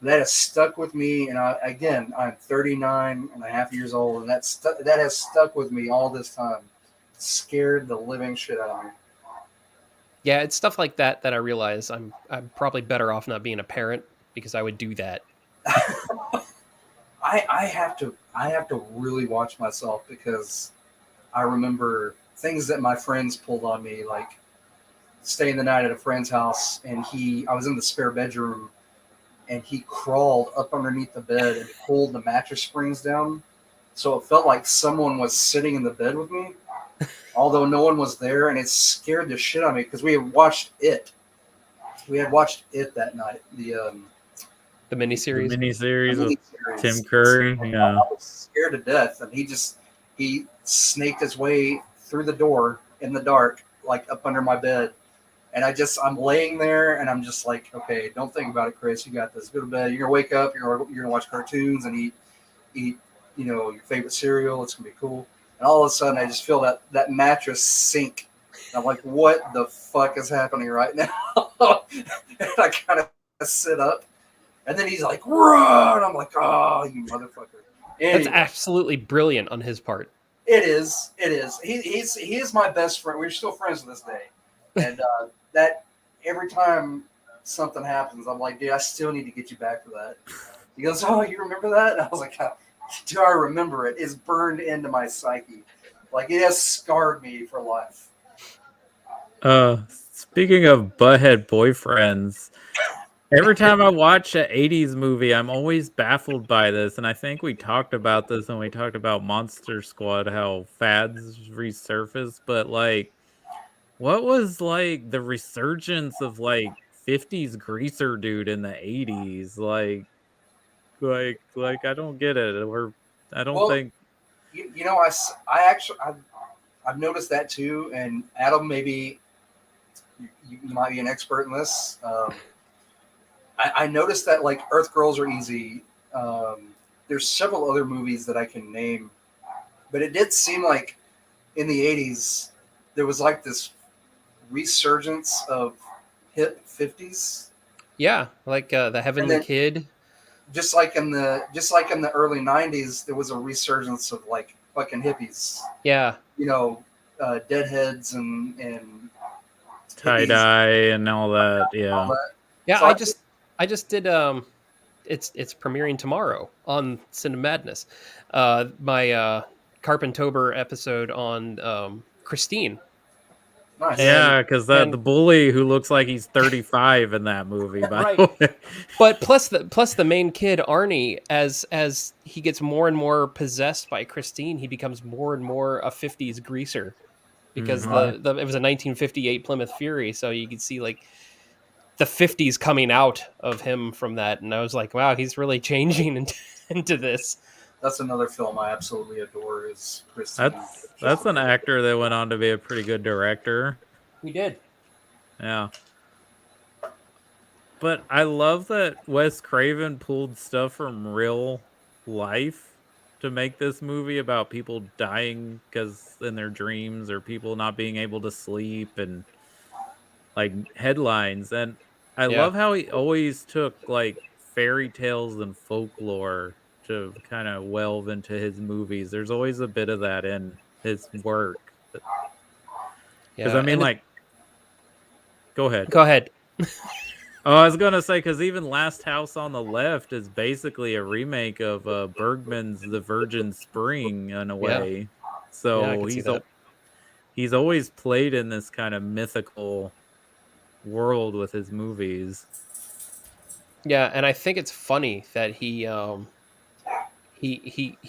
that has stuck with me. And I'm 39 and a half years old, and that has stuck with me all this time. Scared the living shit out of me. Yeah, it's stuff like that that I realize I'm probably better off not being a parent because I would do that. I have to really watch myself because I remember things that my friends pulled on me, like staying the night at a friend's house, and I was in the spare bedroom, and he crawled up underneath the bed and pulled the mattress springs down, so it felt like someone was sitting in the bed with me, although no one was there, and it scared the shit out of me because we had watched it. We had watched it that night. The The miniseries. miniseries with Tim Miniseries. Curry. Yeah. I was scared to death, and he snaked his way through the door in the dark, like up under my bed. And I'm laying there, and I'm just like, okay, don't think about it, Chris. You got this. Go to bed. You're gonna wake up. You're gonna watch cartoons and eat, your favorite cereal. It's gonna be cool. And all of a sudden, I just feel that mattress sink. And I'm like, what the fuck is happening right now? And I kind of sit up, and then he's like, run! I'm like, oh, you motherfucker. Anyway, That's absolutely brilliant on his part. it is. It is. He is my best friend. We're still friends to this day. And that every time something happens, I'm like, dude, I still need to get you back for that. He goes, oh, you remember that? And I was like, do I remember it? It's burned into my psyche. Like, it has scarred me for life. Speaking of butthead boyfriends, every time I watch an 80s movie, I'm always baffled by this. And I think we talked about this when we talked about Monster Squad, how fads resurface. But, like, what was, like, the resurgence of, like, 50s greaser dude in the 80s? Like I don't get it. Or I don't Well, think. I've noticed that too. And Adam, maybe you might be an expert in this. I noticed that, like, Earth Girls Are Easy. There's several other movies that I can name, but it did seem like in the 80s there was like this resurgence of hip 50s, Yeah, like the Heavenly then Kid. just like in the early 90s there was a resurgence of like fucking hippies, Yeah, deadheads and Tie hippies dye and all that. and all Yeah. that. yeah. So I just did. It's premiering tomorrow on Cinema Madness. My Carpentober episode on Christine. nice. Yeah, because the And bully who looks like he's 35 in that movie, by right. the way. But plus the main kid Arnie, as he gets more and more possessed by Christine, he becomes more and more a 50s greaser because Mhm. it was a 1958 Plymouth Fury, so you could see like the 50s coming out of him from that, and I was like, wow, he's really changing into this. That's another film I absolutely adore is Christine. That's an actor that went on to be a pretty good director. He did. Yeah. But I love that Wes Craven pulled stuff from real life to make this movie about people dying because in their dreams or people not being able to sleep and like headlines. And I Yeah. love how he always took like fairy tales and folklore to kind of delve into his movies. There's always a bit of that in his work. Because Yeah, I mean, and like, go ahead. go ahead. Oh, I was gonna say because even Last House on the Left is basically a remake of Bergman's The Virgin Spring in a way. Yeah, I So could see that. he's always played in this kind of mythical world with his movies. Yeah, and I think it's funny that he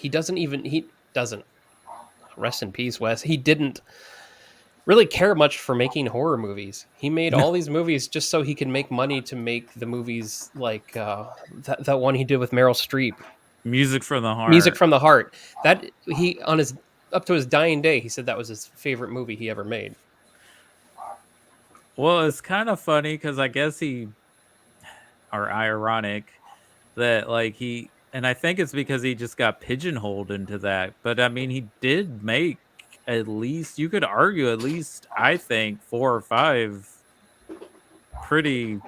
doesn't rest in peace, Wes. He didn't really care much for making horror movies. He made all these movies just so he could make money to make the movies like that one he did with Meryl Streep, Music from the Heart. Music from the Heart. That he on his up to his dying day, he said that was his favorite movie he ever made. Well, it's kind of funny because I guess or ironic that like and I think it's because he just got pigeonholed into that. But I mean, he did make at least, you could argue at least, I think 4 or 5 pretty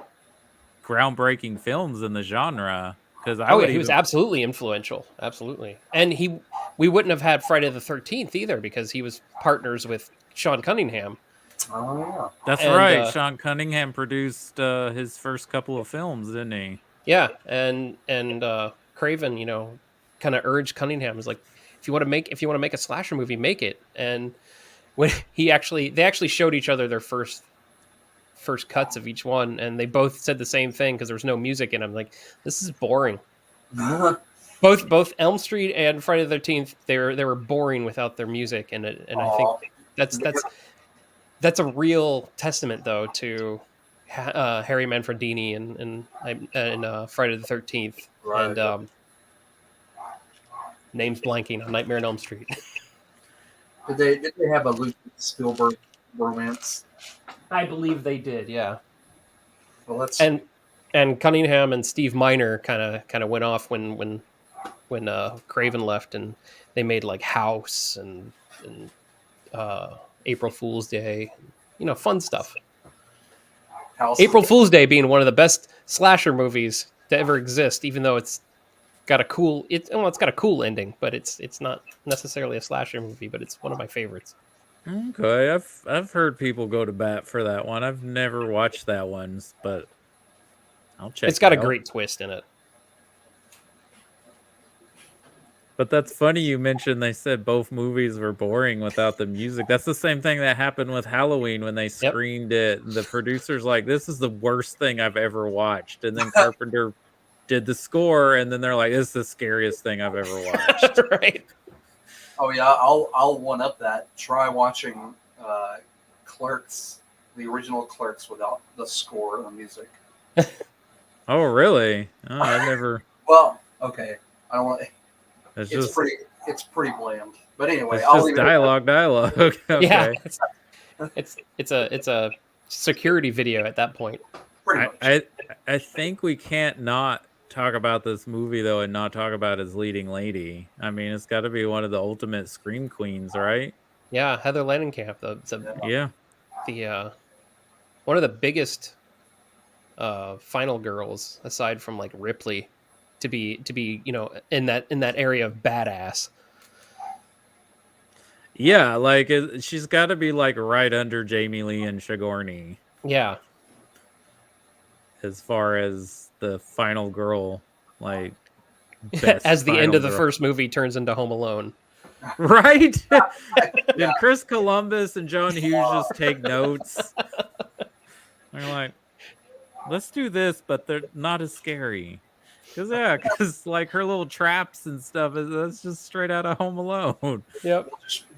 groundbreaking films in the genre. Because I would he was even absolutely influential, absolutely. And we wouldn't have had Friday the 13th either because he was partners with Sean Cunningham. Oh yeah. That's And right. Sean Cunningham produced his first couple of films, didn't he? yeah, and Craven, kind of urged Cunningham, is like, if you want to make a slasher movie, make it. And when they actually showed each other their first cuts of each one, and they both said the same thing because there was no music in them. Like, this is boring. Both Elm Street and Friday the 13th, they were boring without their music, and I think that's a real testament though to Harry Manfredini and Friday the 13th, Right. and names blanking on Nightmare on Elm Street. Did they have a Lucas Spielberg romance? I believe they did, yeah. Well, let's And Cunningham and Steve Miner kind of went off when Craven left, and they made like House and April Fool's Day, fun stuff. House. April Fool's Day being one of the best slasher movies to ever exist, even though it's got a cool ending, but it's not necessarily a slasher movie, but it's one of my favorites. Okay, I've heard people go to bat for that one. I've never watched that one, but I'll check. It's got it a out. great twist in it. But that's funny you mentioned they said both movies were boring without the music. That's the same thing that happened with Halloween when they screened it. The producer's like, this is the worst thing I've ever watched. And then Carpenter did the score, and then they're like, this is the scariest thing I've ever watched. Right. Oh yeah, I'll one up that. Try watching Clerks, the original Clerks, without the score and the music. Oh really? Oh, I've never. Well, okay. I don't want. It's It's pretty bland. But anyway, it's I'll just leave it dialogue. Okay. Yeah. It's a security video at that point. Pretty much. I think we can't not talk about this movie though and not talk about his leading lady. I mean, it's got to be one of the ultimate scream queens, right? Yeah, Heather Langenkamp, the one of the biggest final girls aside from like Ripley to be in that area of badass. Yeah, like she's got to be like right under Jamie Lee and Sigourney. Yeah. As far as the final girl, like as the end of the first movie turns into Home Alone. Right? Yeah. Did Chris Columbus and John Hughes just take notes? They're like, let's do this, but they're not as scary. Because like her little traps and stuff, that's just straight out of Home Alone. Yep.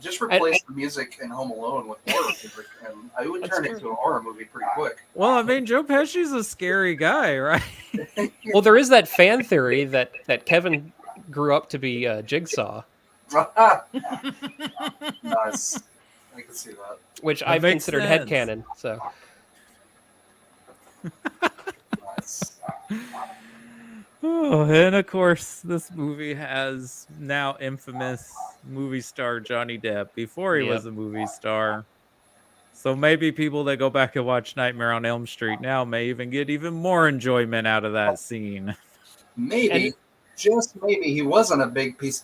Just replace the music in Home Alone with horror music, and I would turn it into a horror movie pretty quick. Well, I mean, Joe Pesci's a scary guy, right? Well, there is that fan theory that Kevin grew up to be Jigsaw. Nice. I can see that. Which That I've makes considered sense. headcanon. So Nice. Oh, and of course, this movie has now infamous movie star Johnny Depp before he was a movie star. So maybe people that go back and watch Nightmare on Elm Street now may even get even more enjoyment out of that scene. Maybe, just maybe, he wasn't a big piece.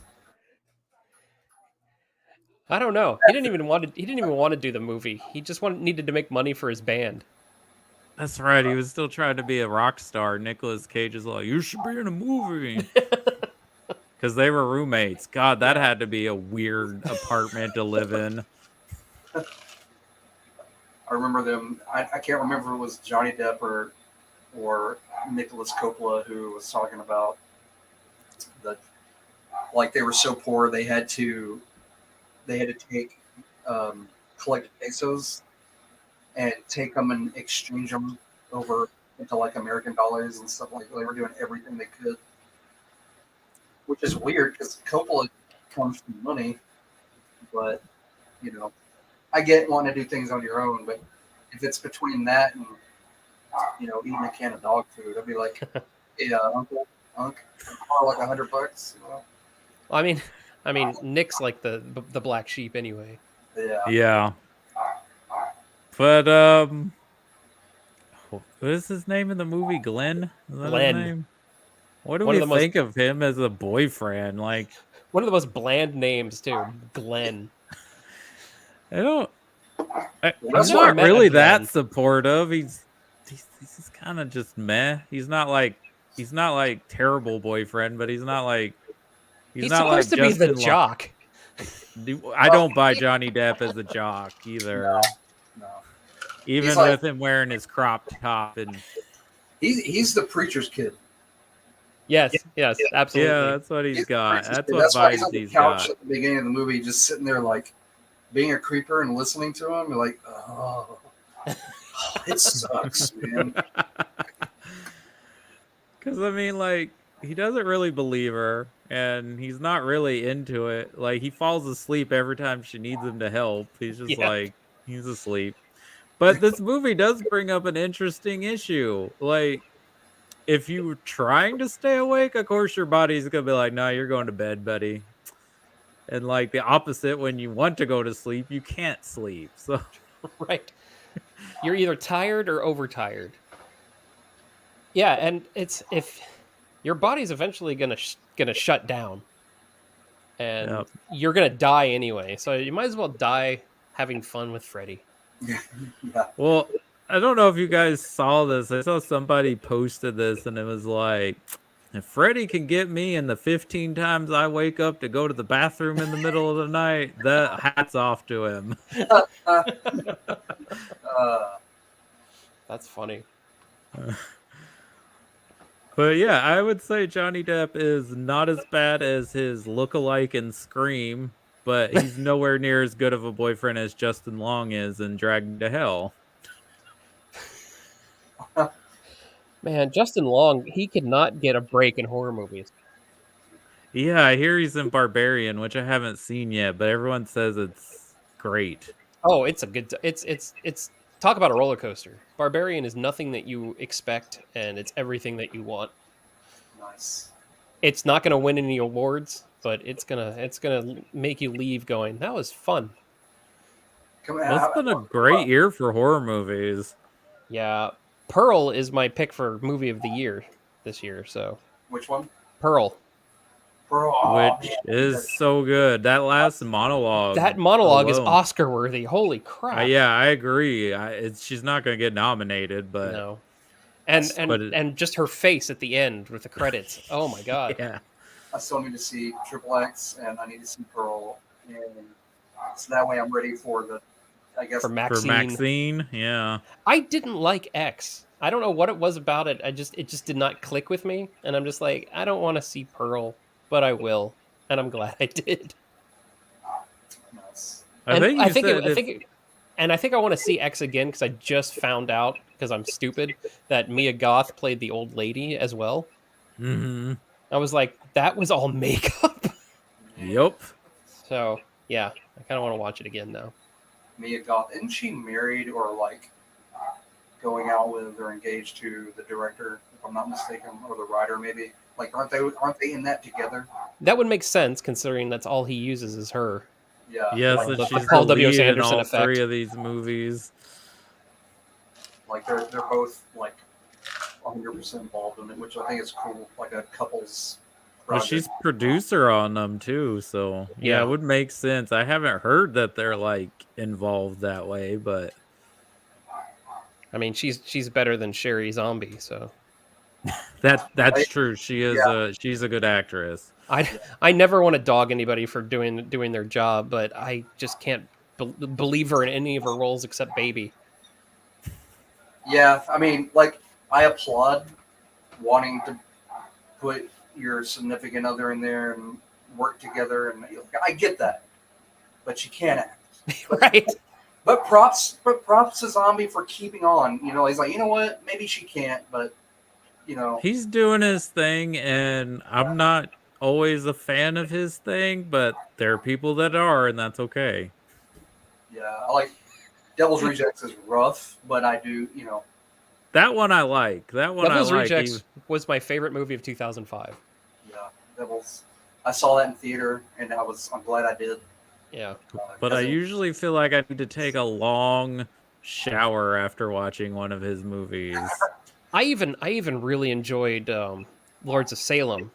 I don't know. He didn't even want to do the movie. He just needed to make money for his band. That's right. He was still trying to be a rock star. Nicolas Cage is like, you should be in a movie. Because they were roommates. God, that had to be a weird apartment to live in. I remember them. I can't remember if it was Johnny Depp or Nicholas Coppola who was talking about like they were so poor they had to take collected pesos and take them and exchange them over into like American dollars and stuff like that. They were doing everything they could, which is weird because Coppola comes from money, but I get wanting to do things on your own, but if it's between that and eating a can of dog food, I'd be like, hey, uncle, like $100. Well, I mean, Nick's like the black sheep anyway. Yeah. Yeah. But What is his name in the movie? Glenn? Is that Glenn. his name? What do One of we the most- think of him as a boyfriend? Like, One of the most bland names too, Glenn. I don't. I've He's never not met a really Glenn. that supportive. He's just kind of just meh. He's not like terrible boyfriend, but he's not like He's not supposed like to be the Justin Long. jock. I don't buy Johnny Depp as a jock either. No. Even like- with him wearing his crop top and He's the preacher's kid. Yes, absolutely. yeah, that's what he's got. Preacher's That's kid. what That's why he's vibes on the he's couch got. at the beginning of the movie, just sitting there like being a creeper and listening to him. You're like, oh, it sucks, man. Because I mean, like, he doesn't really believe her, and he's not really into it. Like, he falls asleep every time she needs him to help. He's just like, he's asleep. But this movie does bring up an interesting issue. Like, if you're trying to stay awake, of course your body's gonna be like, "No, you're going to bed, buddy." And like the opposite, when you want to go to sleep, you can't sleep. So Right. You're either tired or overtired. Yeah, and it's if your body's eventually gonna shut down, and Yep. you're gonna die anyway. So you might as well die having fun with Freddy. Yeah. Well, I don't know if you guys saw this. I saw somebody posted this, and it was like, if Freddy can get me in the 15 times I wake up to go to the bathroom in the middle of the night, that hats off to him. That's funny. But yeah, I would say Johnny Depp is not as bad as his lookalike in Scream, but he's nowhere near as good of a boyfriend as Justin Long is in Dragged to Hell. Man, Justin Long, he could not get a break in horror movies. Yeah, I hear he's in Barbarian, which I haven't seen yet, but everyone says it's great. Oh, it's a good. It's talk about a roller coaster. Barbarian is nothing that you expect, and it's everything that you want. Nice. It's not going to win any awards, but it's gonna make you leave going, that was fun. Well, it's been a great year for horror movies. Yeah, Pearl is my pick for movie of the year this year. So Which one? Pearl. Which is so good. That last monologue. That monologue is alone. Oscar worthy. Holy crap! Yeah, I agree. She's not going to get nominated, but No. And just her face at the end with the credits. Oh my god. yeah. I still need to see Triple X and I need to see Pearl, and so that way I'm ready for the. I guess For Maxine. For Maxine, yeah. I didn't like X. I don't know what it was about it. It just did not click with me, and I'm just like, I don't want to see Pearl, but I will, and I'm glad I did. Nice. I think I want to see X again because I just found out, because I'm stupid, that Mia Goth played the old lady as well. Mm-hmm. I was like, that was all makeup. Yep. So yeah, I kind of want to watch it again now. Mia Goth, isn't she married or like going out with or engaged to the director, if I'm not mistaken, or the writer maybe? Like, aren't they in that together? That would make sense considering that's all he uses is her. Yeah. Yes, Like and the she's Paul the W.S. lead in Anderson all effect. 3 of these movies. Like they're both like 100% involved in it, which I think is cool. Like a couple's. Well, project. she's producer on them too, so yeah, it would make sense. I haven't heard that they're like involved that way, but I mean, she's better than Sherry Zombie, so that's true. She is she's a good actress. I never want to dog anybody for doing their job, but I just can't believe her in any of her roles except Baby. Yeah, I mean, like, I applaud wanting to put your significant other in there and work together, and I get that, but she can't act. Right. But props to Zombie for keeping on. You know, he's like, you know what? Maybe she can't, but you know, He's doing his thing, and I'm not always a fan of his thing, but there are people that are, and that's okay. yeah, I like Devil's Rejects is rough, but I do, you know, That one I like. That one Devil's I like. Rejects was my favorite movie of 2005. yeah, Devil's. I saw that in theater, and I'm glad I did. Yeah. But I 'cause usually feel like I need to take a long shower after watching one of his movies. I even really enjoyed Lords of Salem,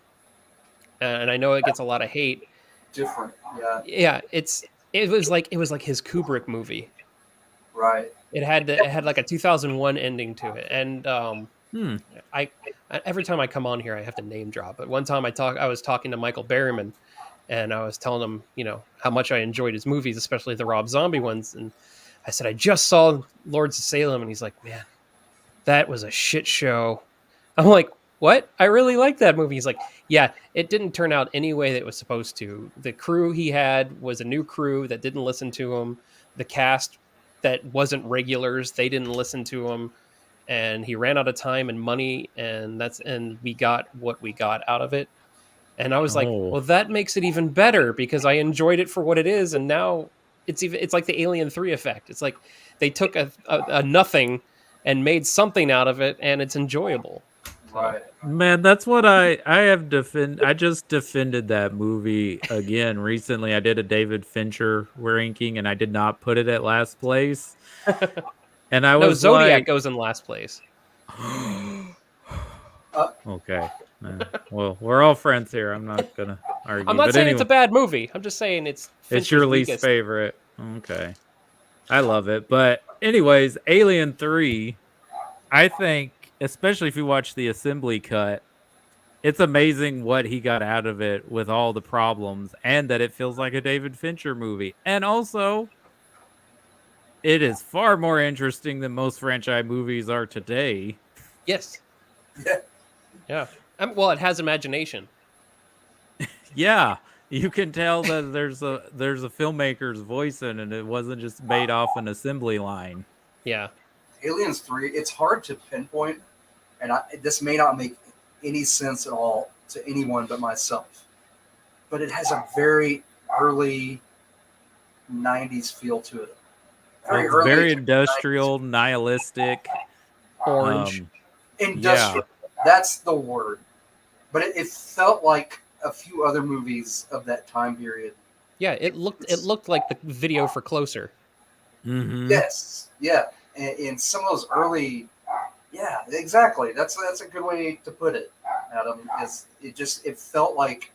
and I know it gets a lot of hate. Different. Yeah. Yeah, it was like his Kubrick movie. Right. It had like a 2001 ending to it, and Hmm. I every time I come on here I have to name drop. But one time I was talking to Michael Berryman, and I was telling him, you know, how much I enjoyed his movies, especially the Rob Zombie ones, and I said I just saw Lords of Salem, and he's like, man, that was a shit show. I'm like, what? I really like that movie. He's like, yeah, it didn't turn out any way that it was supposed to. The crew he had was a new crew that didn't listen to him. The cast that wasn't regulars, they didn't listen to him. And he ran out of time and money, and we got what we got out of it. And I was like, Oh. well, that makes it even better because I enjoyed it for what it is, and now it's like the Alien 3 effect. It's like they took a nothing and made something out of it, and it's enjoyable. So, Right. Man, that's what I just defended that movie again recently. I did a David Fincher ranking and I did not put it at last place. And I no, was Zodiac like, goes in last place. okay. Well, we're all friends here. I'm not gonna argue. I'm not but saying anyway, it's a bad movie. I'm just saying it's your Fincher's least weakest. favorite. Okay. I love it. But anyways, Alien 3, I think, especially if you watch the assembly cut, it's amazing what he got out of it with all the problems and that it feels like a David Fincher movie. And also, it is far more interesting than most franchise movies are today. Yes. Yeah. Yeah. Well, it has imagination. Yeah, you can tell that there's a filmmaker's voice in it. It wasn't just made off an assembly line. Yeah. Aliens 3, it's hard to pinpoint, and this may not make any sense at all to anyone but myself, but it has a very early 90s feel to it. It's very industrial, nihilistic. Orange. Industrial. Yeah. That's the word. But it felt like a few other movies of that time period. Yeah, it looked like the video for Closer. Mm-hmm. Yes. Yeah. And some of those early, yeah, exactly. That's a good way to put it, Adam. Is it felt like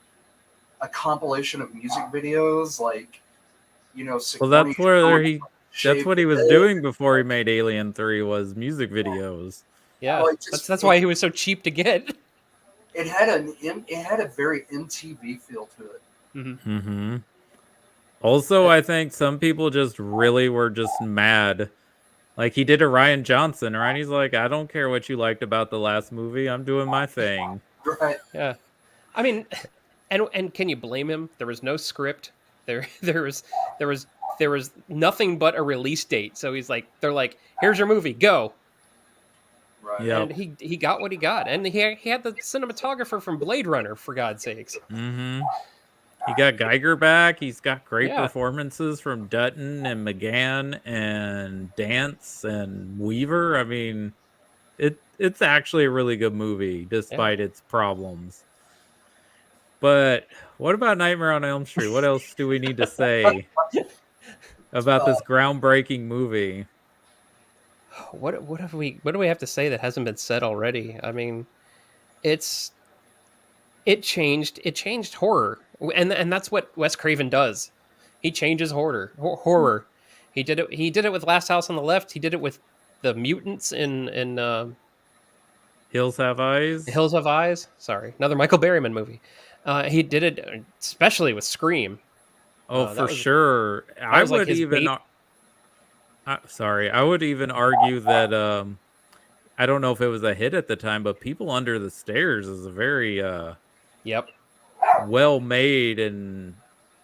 a compilation of music videos, like, you know. Well, that's what he was doing before he made Alien 3 was music videos. Yeah, well, that's why he was so cheap to get. It had a very MTV feel to it. Mm-hmm. Mm-hmm. Also, I think some people just really were just mad. Like, he did a Rian Johnson, right? He's like, I don't care what you liked about the last movie. I'm doing my thing. Right. Yeah. I mean, and can you blame him? There was no script. There was nothing but a release date. So they're like, here's your movie, go. Right. Yep. And he got what he got. And he had the cinematographer from Blade Runner, for God's sakes. Mm-hmm. He got Geiger back. He's got great performances from Dutton and McGann and Dance and Weaver. I mean, it's actually a really good movie despite its problems. But what about Nightmare on Elm Street? What else do we need to say about this groundbreaking movie? What do we have to say that hasn't been said already? I mean, it changed horror, and that's what Wes Craven does. He changes horror. He did it with Last House on the Left. He did it with the mutants in Hills Have Eyes. Hills Have Eyes. Sorry, another Michael Berryman movie. He did it especially with Scream. Oh, for sure. I would even argue that I don't know if it was a hit at the time, but People Under the Stairs is a very well made and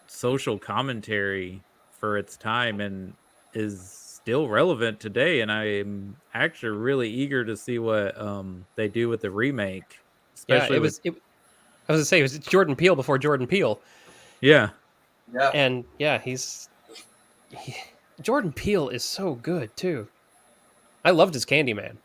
social commentary for its time and is still relevant today. And I'm actually really eager to see what they do with the remake. Especially I was gonna say, it was Jordan Peele before Jordan Peele. Yeah. Yeah. And yeah, Jordan Peele is so good too. I loved his Candyman.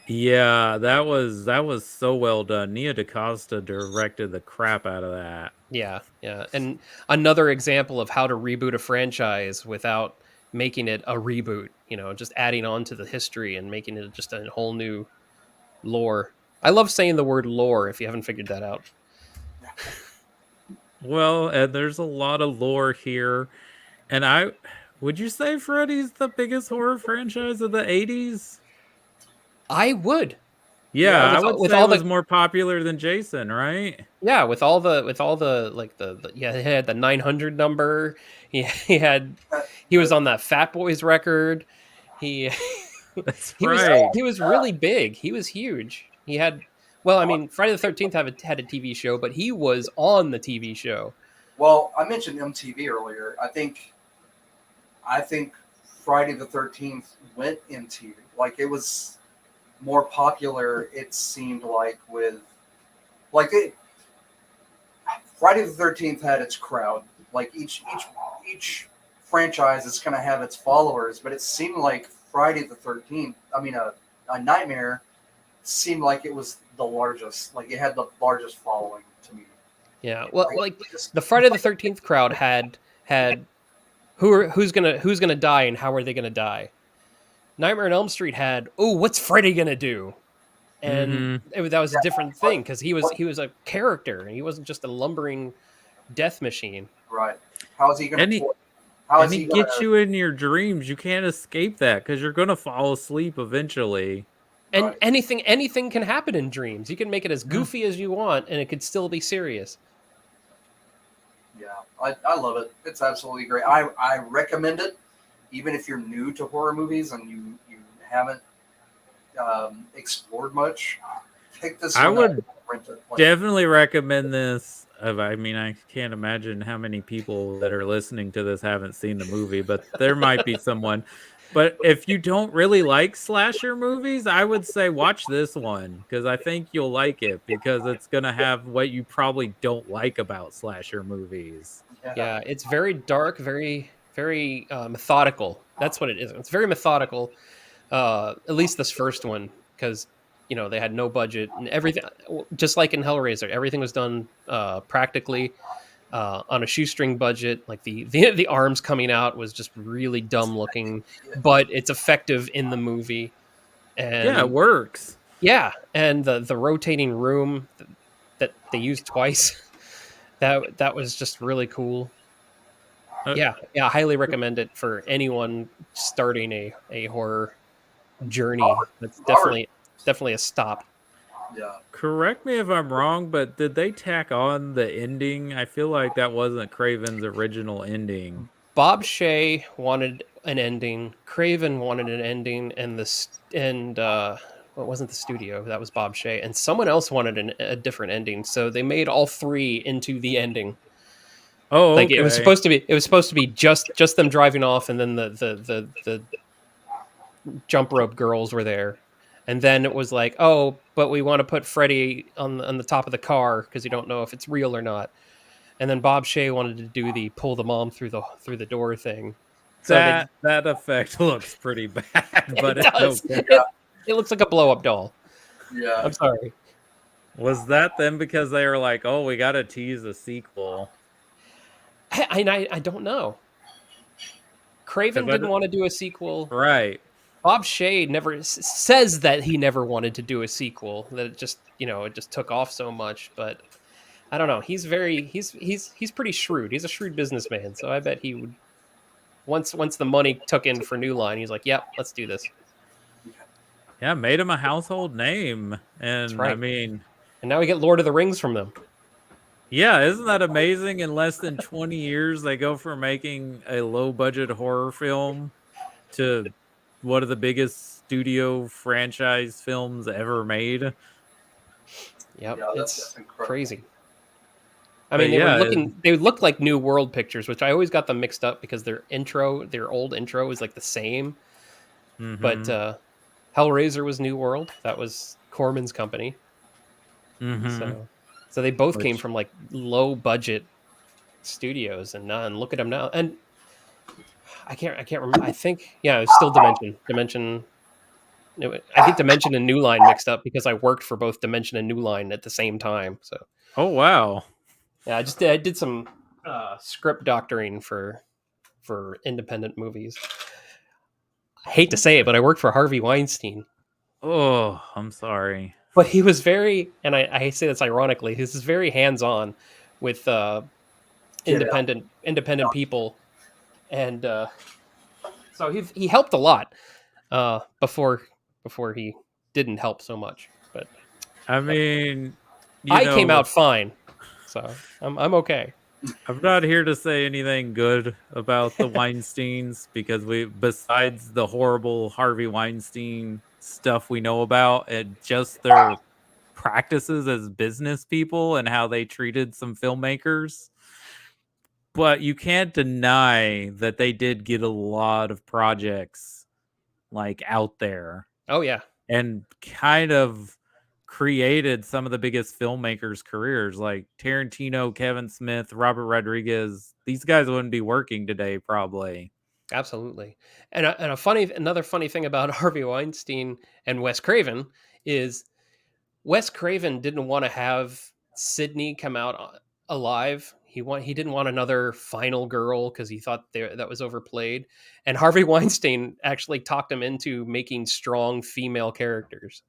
Yeah, that was so well done. Nia DaCosta directed the crap out of that. Yeah, yeah. And another example of how to reboot a franchise without making it a reboot, just adding on to the history and making it just a whole new lore. I love saying the word lore if you haven't figured that out. Well, there's a lot of lore here. And would you say Freddy's the biggest horror franchise of the 80s? I would. Yeah, I would with say all it was the more popular than Jason, right? yeah, with all the like yeah, he had the 900 number. He was on that Fat Boys record. He That's he was right. he was really big. He was huge. He had well, I mean, Friday the 13th had a TV show, but he was on the TV show. Well, I mentioned MTV earlier. I think Friday the 13th went MTV. Like it was more popular. It seemed like Friday the 13th had its crowd. Like each franchise is going to have its followers, but it seemed like Friday the 13th. I mean, a Nightmare seemed like it was the largest. Like it had the largest following to me. Yeah, well, like the Friday the 13th crowd had who's gonna die and how are they gonna die. Nightmare on Elm Street had what's Freddy gonna do, and that was a different thing because he was a character and he wasn't just a lumbering death machine. Right? How is he gonna? And he gets you in your dreams. You can't escape that because you're gonna fall asleep eventually. And anything can happen in dreams. You can make it as goofy as you want, and it could still be serious. Yeah, I love it. It's absolutely great. I recommend it, even if you're new to horror movies and you haven't explored much. Pick this. I would up, rent it. definitely recommend this. I mean, I can't imagine how many people that are listening to this haven't seen the movie, but there might be someone. But if you don't really like slasher movies, I would say watch this one because I think you'll like it because it's going to have what you probably don't like about slasher movies. Yeah, it's very dark, very, very methodical. That's what it is. It's very methodical, at least this first one, because, they had no budget and everything, just like in Hellraiser, everything was done practically. On a shoestring budget, like the arms coming out was just really dumb looking, but it's effective in the movie. And yeah, it works. Yeah, and the rotating room that they used twice, that was just really cool. Yeah, I highly recommend it for anyone starting a horror journey. That's definitely a stop. Yeah. Correct me if I'm wrong, but did they tack on the ending? I feel like that wasn't Craven's original ending. Bob Shea wanted an ending. Craven wanted an ending, and it wasn't the studio. That was Bob Shea, and someone else wanted a different ending. So they made all three into the ending. Oh, like okay. It was supposed to be just them driving off, and then the jump rope girls were there. And then it was like, but we want to put Freddy on the top of the car because you don't know if it's real or not. And then Bob Shea wanted to do the pull the mom through the door thing. So that effect looks pretty bad, but it does. Okay. It looks like a blow up doll. Yeah, I'm sorry. Was that then because they were like, we got to tease a sequel? I don't know. Craven didn't want to do a sequel, right? Bob Shea never says that he never wanted to do a sequel. That it just took off so much. But I don't know. He's pretty shrewd. He's a shrewd businessman. So I bet he would once the money took in for New Line, he's like, "Yep, let's do this." Yeah, made him a household name, and right. I mean, and now we get Lord of the Rings from them. Yeah, isn't that amazing? In less than 20 years, they go from making a low-budget horror film to one of the biggest studio franchise films ever made. Yep, Yeah, it's that's incredible. crazy. I mean, they looked like New World Pictures, which I always got them mixed up because their old intro was like the same. Mm-hmm. But Hellraiser was New World. That was Corman's company. Mm-hmm. So they both came from like low budget studios, and look at them now. And I can't remember. I think it's still Dimension. I get Dimension and New Line mixed up because I worked for both Dimension and New Line at the same time. So. Oh wow. Yeah, I did some script doctoring for for independent movies. I hate to say it, but I worked for Harvey Weinstein. Oh, I'm sorry. But he was very, and I say this ironically, he was very hands-on with Get out. independent people, and so he helped a lot before he didn't help so much. But I mean, you I came know, out fine, so I'm okay. I'm not here to say anything good about the Weinsteins because besides the horrible Harvey Weinstein stuff we know about, and just their practices as business people and how they treated some filmmakers. But you can't deny that they did get a lot of projects like out there Oh yeah, and kind of created some of the biggest filmmakers' careers, like Tarantino, Kevin Smith, Robert Rodriguez. These guys wouldn't be working today, probably. absolutely. And another funny thing about Harvey Weinstein and Wes Craven is Wes Craven didn't want to have Sydney come out alive. He didn't want another final girl because he thought that was overplayed. And Harvey Weinstein actually talked him into making strong female characters.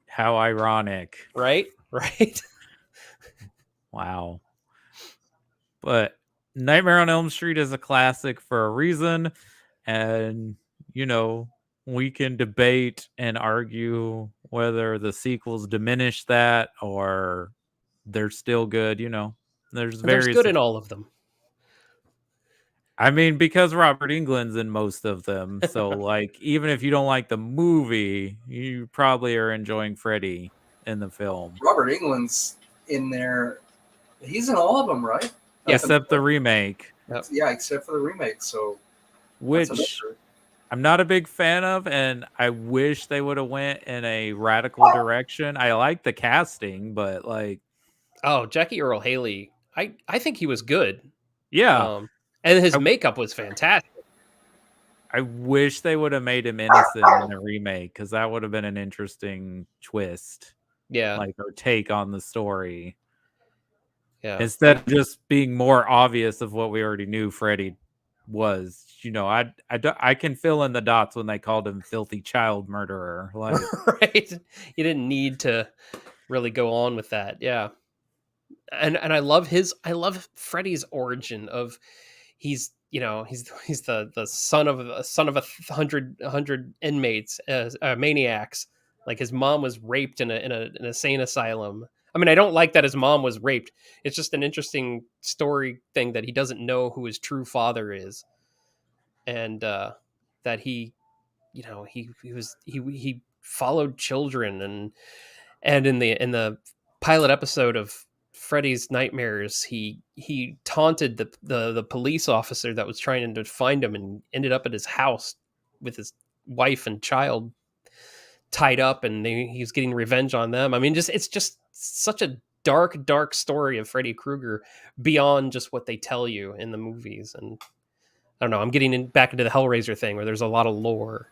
How ironic. Right? Right? Wow. But Nightmare on Elm Street is a classic for a reason. And, you know, we can debate and argue whether the sequels diminish that or they're still good. You know, there's There's various. good in all of them. I mean, because Robert Englund's in most of them. So, like, even if you don't like the movie, you probably are enjoying Freddy in the film. Robert Englund's in there. He's in all of them, right? Yeah. Except the remake. Yeah, except for the remake. So, which I'm not a big fan of, and I wish they would have went in a radical direction. I like the casting, but like, oh, Jackie Earle Haley, I think he was good. Yeah, and his makeup was fantastic. I wish they would have made him innocent in the remake because that would have been an interesting twist. Yeah, like or take on the story. Yeah, instead of just being more obvious of what we already knew Freddy was. You know, I can fill in the dots when they called him filthy child murderer. Like, right? You didn't need to really go on with that. Yeah, and I love Freddy's origin of he's the son of a hundred inmates, maniacs. Like his mom was raped in an insane asylum. I mean, I don't like that his mom was raped. It's just an interesting story thing that he doesn't know who his true father is, and that he followed children, and in the pilot episode of Freddy's Nightmares, he taunted the police officer that was trying to find him and ended up at his house with his wife and child tied up, and he was getting revenge on them. I mean, it's just such a dark story of Freddy Krueger beyond just what they tell you in the movies. And I don't know, I'm getting back into the Hellraiser thing where there's a lot of lore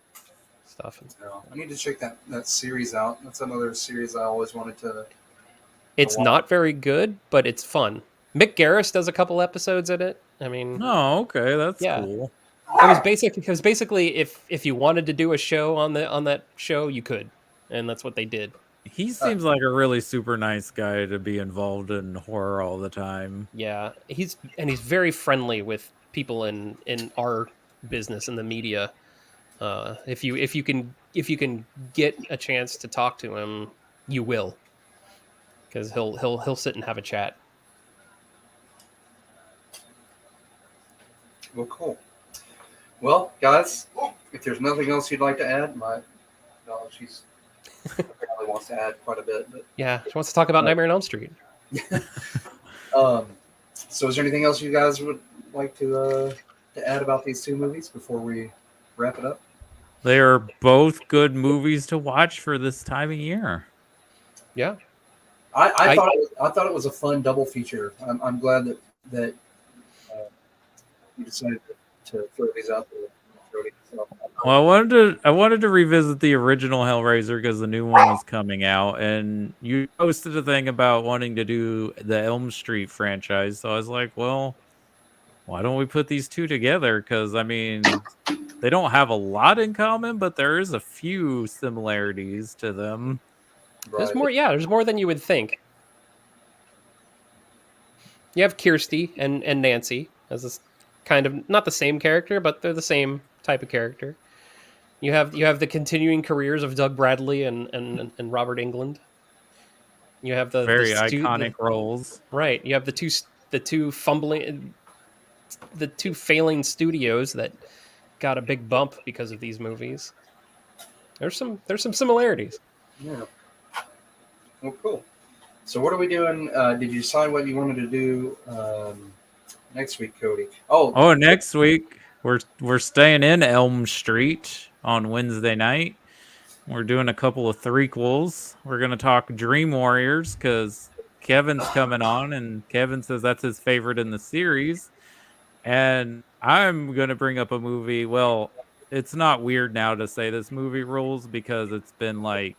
stuff. I need to check that series out. That's another series I always wanted to. It's not very good, but it's fun. Mick Garris does a couple episodes in it. I mean, oh, okay, that's cool. It was basically if you wanted to do a show on that show, you could, and that's what they did. He seems like a really super nice guy to be involved in horror all the time. Yeah, he's very friendly with people in our business in the media. If you can get a chance to talk to him, you will, because he'll sit and have a chat. Well, cool. Well, guys, if there's nothing else you'd like to add, she's apparently wants to add quite a bit. But yeah, she wants to talk about Nightmare on Elm Street. So, is there anything else you guys would like to add about these two movies before we wrap it up? They are both good movies to watch for this time of year. Yeah, I thought it was a fun double feature. I'm glad that you decided to throw these out there. Well, I wanted to revisit the original Hellraiser because the new one was coming out, and you posted a thing about wanting to do the Elm Street franchise. So I was like, well, why don't we put these two together? Because I mean, they don't have a lot in common, but there is a few similarities to them. There's Right. more. Yeah, there's more than you would think. You have Kirsty and Nancy as this kind of not the same character, but they're the same type of character. You have the continuing careers of Doug Bradley and Robert Englund. You have Very iconic roles. right. You have the two failing studios that got a big bump because of these movies. There's some similarities. Yeah. Well, cool. So what are we doing? Did you decide what you wanted to do next week, Cody? Oh, next week we're staying in Elm Street on Wednesday night. We're doing a couple of threequels. We're gonna talk Dream Warriors because Kevin's coming on, and Kevin says that's his favorite in the series. And I'm gonna bring up a movie. Well, it's not weird now to say this movie rules because it's been like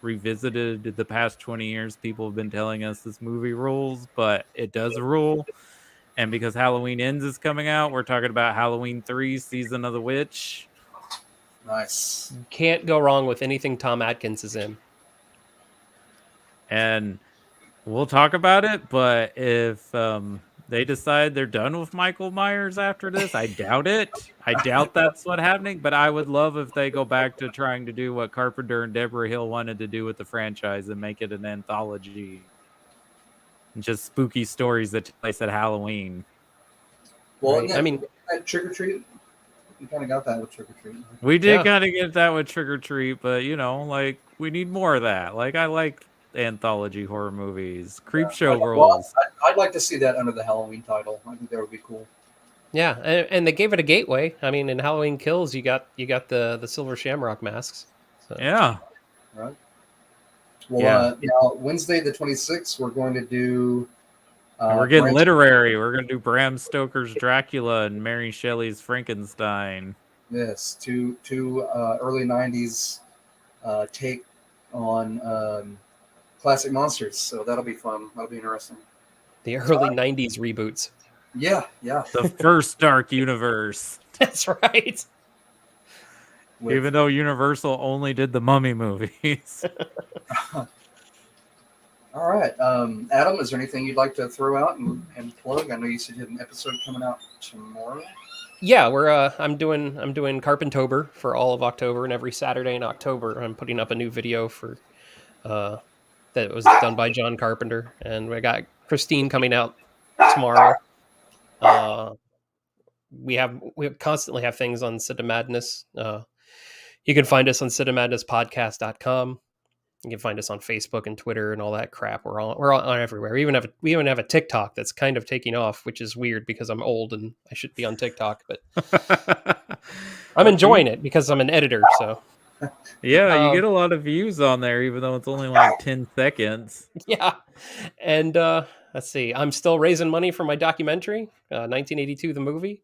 revisited the past 20 years. People have been telling us this movie rules, but it does rule. And because Halloween Ends is coming out, we're talking about Halloween 3, Season of the Witch. Nice. Can't go wrong with anything Tom Atkins is in. And we'll talk about it, but if they decide they're done with Michael Myers after this, I doubt it. I doubt that's what's happening, but I would love if they go back to trying to do what Carpenter and Deborah Hill wanted to do with the franchise and make it an anthology. And just spooky stories that take place at Halloween. Well, Right. I mean, Trick or Treat. We kind of got that with Trick or Treat. We did Yeah. kind of get that with Trick or Treat, but like we need more of that. Like I like anthology horror movies, creep show Well, rules. I'd like to see that under the Halloween title. I think that would be cool. yeah, and they gave it a gateway. I mean, in Halloween Kills, you got the silver shamrock masks. So. Yeah. Right. Well, Wednesday the 26th, we're going to do. And we're getting literary. We're going to do Bram Stoker's Dracula and Mary Shelley's Frankenstein. Yes, two early 90s take on classic monsters. So that'll be fun. That'll be interesting. The early 90s reboots. Yeah. The first Dark Universe. That's right. Even though Universal only did the Mummy movies. All right. Adam, is there anything you'd like to throw out and plug? I know you said you had an episode coming out tomorrow. Yeah, I'm doing Carpentober for all of October, and every Saturday in October I'm putting up a new video for that was done by John Carpenter, and we got Christine coming out tomorrow. We constantly have things on Cinema Madness. You can find us on cinemamadnesspodcast.com. You can find us on Facebook and Twitter and all that crap. We're on everywhere. We even have a TikTok that's kind of taking off, which is weird because I'm old and I should be on TikTok, but I'm enjoying it because I'm an editor. So yeah, you get a lot of views on there, even though it's only like 10 seconds. Yeah, and let's see. I'm still raising money for my documentary, 1982, the movie.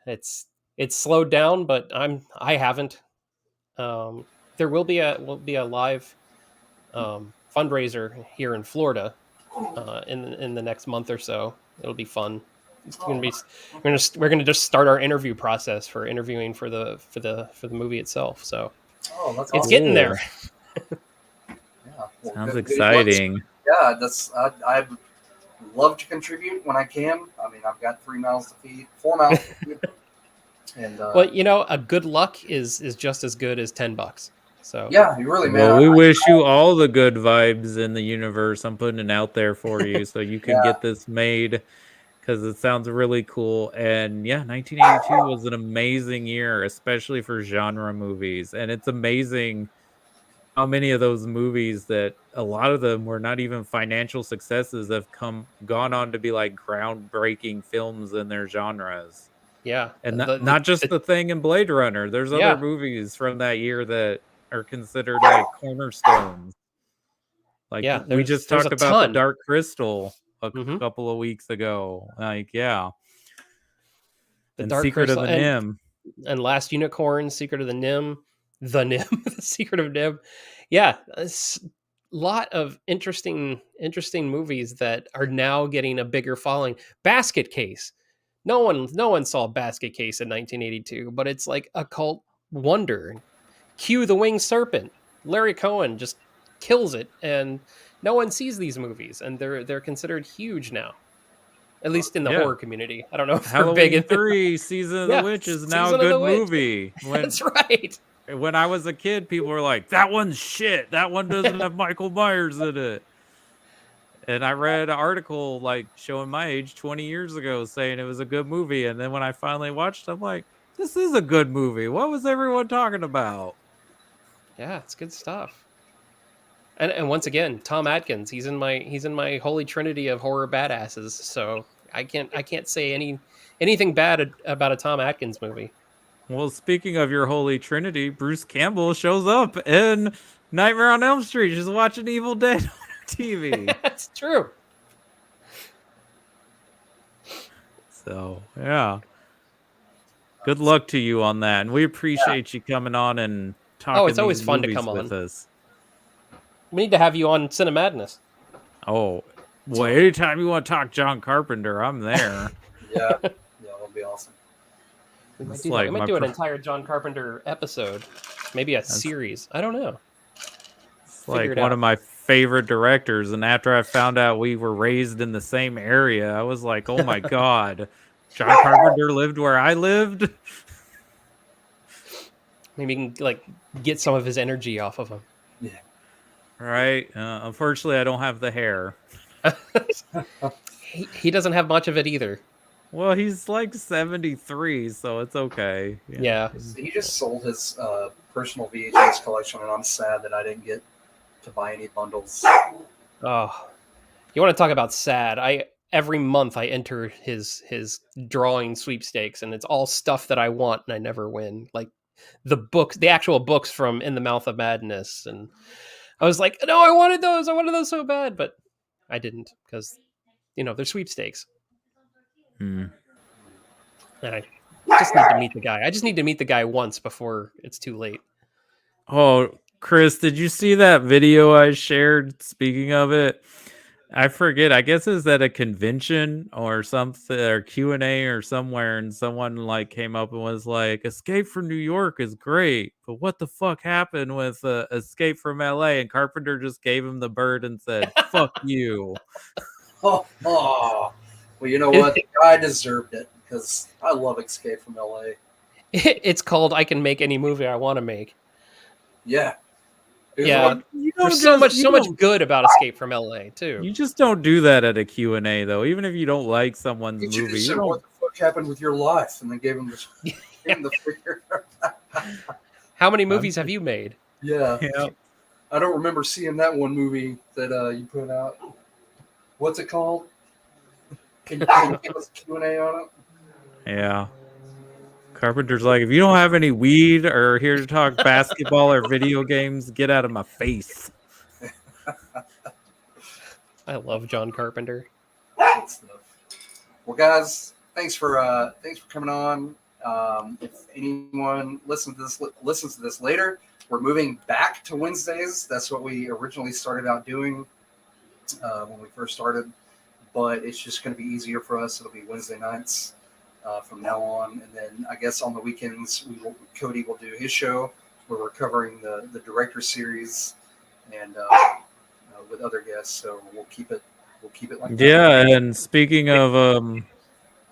It's slowed down, but I haven't. There will be a live fundraiser here in Florida in the next month or so. It'll be fun. We're gonna just start our interview process for interviewing for the movie itself. So that's it's awesome. getting there. Sounds exciting. Yeah, I'd love to contribute when I can. I mean, I've got 4 mouths to feed. And well, a good luck is just as good as $10. So yeah, you really, man. Well, we wish you all the good vibes in the universe. I'm putting it out there for you so you can get this made because it sounds really cool. And yeah, 1982 was an amazing year, especially for genre movies. And it's amazing how many of those movies that a lot of them were not even financial successes have gone on to be like groundbreaking films in their genres. Yeah, and not just The Thing and Blade Runner. There's other movies from that year that are considered like cornerstones. Like we just talked about The Dark Crystal a couple of weeks ago. Like The and Dark Secret Crystal of the Nim and Last Unicorn, Secret of the Nim, The Secret of Nim. Yeah, a lot of interesting movies that are now getting a bigger following. Basket Case. No one saw Basket Case in 1982, but it's like a cult wonder. Cue the Winged Serpent. Larry Cohen just kills it, and no one sees these movies, and they're considered huge now, at least in the Yeah. horror community. I don't know if they're big Halloween in 3 Season of the Witch is now a Season of the good Witch. movie. That's right. When I was a kid, people were like, that one's shit. That one doesn't have Michael Myers in it. And I read an article like showing my age 20 years ago saying it was a good movie. And then when I finally watched it, I'm like, this is a good movie. What was everyone talking about? Yeah, it's good stuff. And once again, Tom Atkins, he's in my holy trinity of horror badasses. So I can't say anything bad about a Tom Atkins movie. Well, speaking of your holy trinity, Bruce Campbell shows up in Nightmare on Elm Street just watching Evil Dead on TV. That's true. So, yeah. Good luck to you on that. And we appreciate you coming on and talking it's always these fun to movies come with on. us. We need to have you on Cinemadness. Oh, well, anytime you want to talk John Carpenter, I'm there. Yeah, that'll be awesome. We might It's do, like we might my do an pro- entire John Carpenter episode, maybe a series. I don't know. It's Figure like it one out. of my favorite directors. And after I found out we were raised in the same area, I was like, oh my God, John Carpenter lived where I lived. Maybe you can like get some of his energy off of him. Yeah. Right. Unfortunately, I don't have the hair. He doesn't have much of it either. Well, he's like 73, so it's okay. Yeah. He just sold his personal VHS collection, and I'm sad that I didn't get to buy any bundles. Oh, you want to talk about sad? Every month I enter his drawing sweepstakes, and it's all stuff that I want, and I never win. Like the actual books from In the Mouth of Madness, and I was like, no, I wanted those so bad, but I didn't because they're sweepstakes. And I just need to meet the guy. I just need to meet the guy once before it's too late. Oh, Chris, did you see that video I shared? Speaking of it, I forget. I guess it's at a convention or something, or Q&A or somewhere, and someone like came up and was like, "Escape from New York is great, but what the fuck happened with Escape from LA?" And Carpenter just gave him the bird and said, "Fuck you." Oh, well, you know what? The guy deserved it because I love Escape from LA. It's called I Can Make Any Movie I Want to Make. Yeah. Yeah. There's so much good about Escape from LA too. You just don't do that at a Q&A though. Even if you don't like someone's You movie, just you said, don't. what the fuck happened with your life? And then gave him the figure. How many movies have you made? Yeah. Yeah. I don't remember seeing that one movie that you put out. What's it called? Can you give us a Q&A on it? Yeah. Carpenter's like, if you don't have any weed or here to talk basketball or video games, get out of my face. I love John Carpenter. Good stuff. Well, guys, thanks for coming on. If anyone listens to this later, we're moving back to Wednesdays. That's what we originally started out doing when we first started, but it's just going to be easier for us. It'll be Wednesday nights from now on, and then I guess on the weekends Cody will do his show where we're covering the director series and with other guests. So we'll keep it like that. Yeah, and speaking of,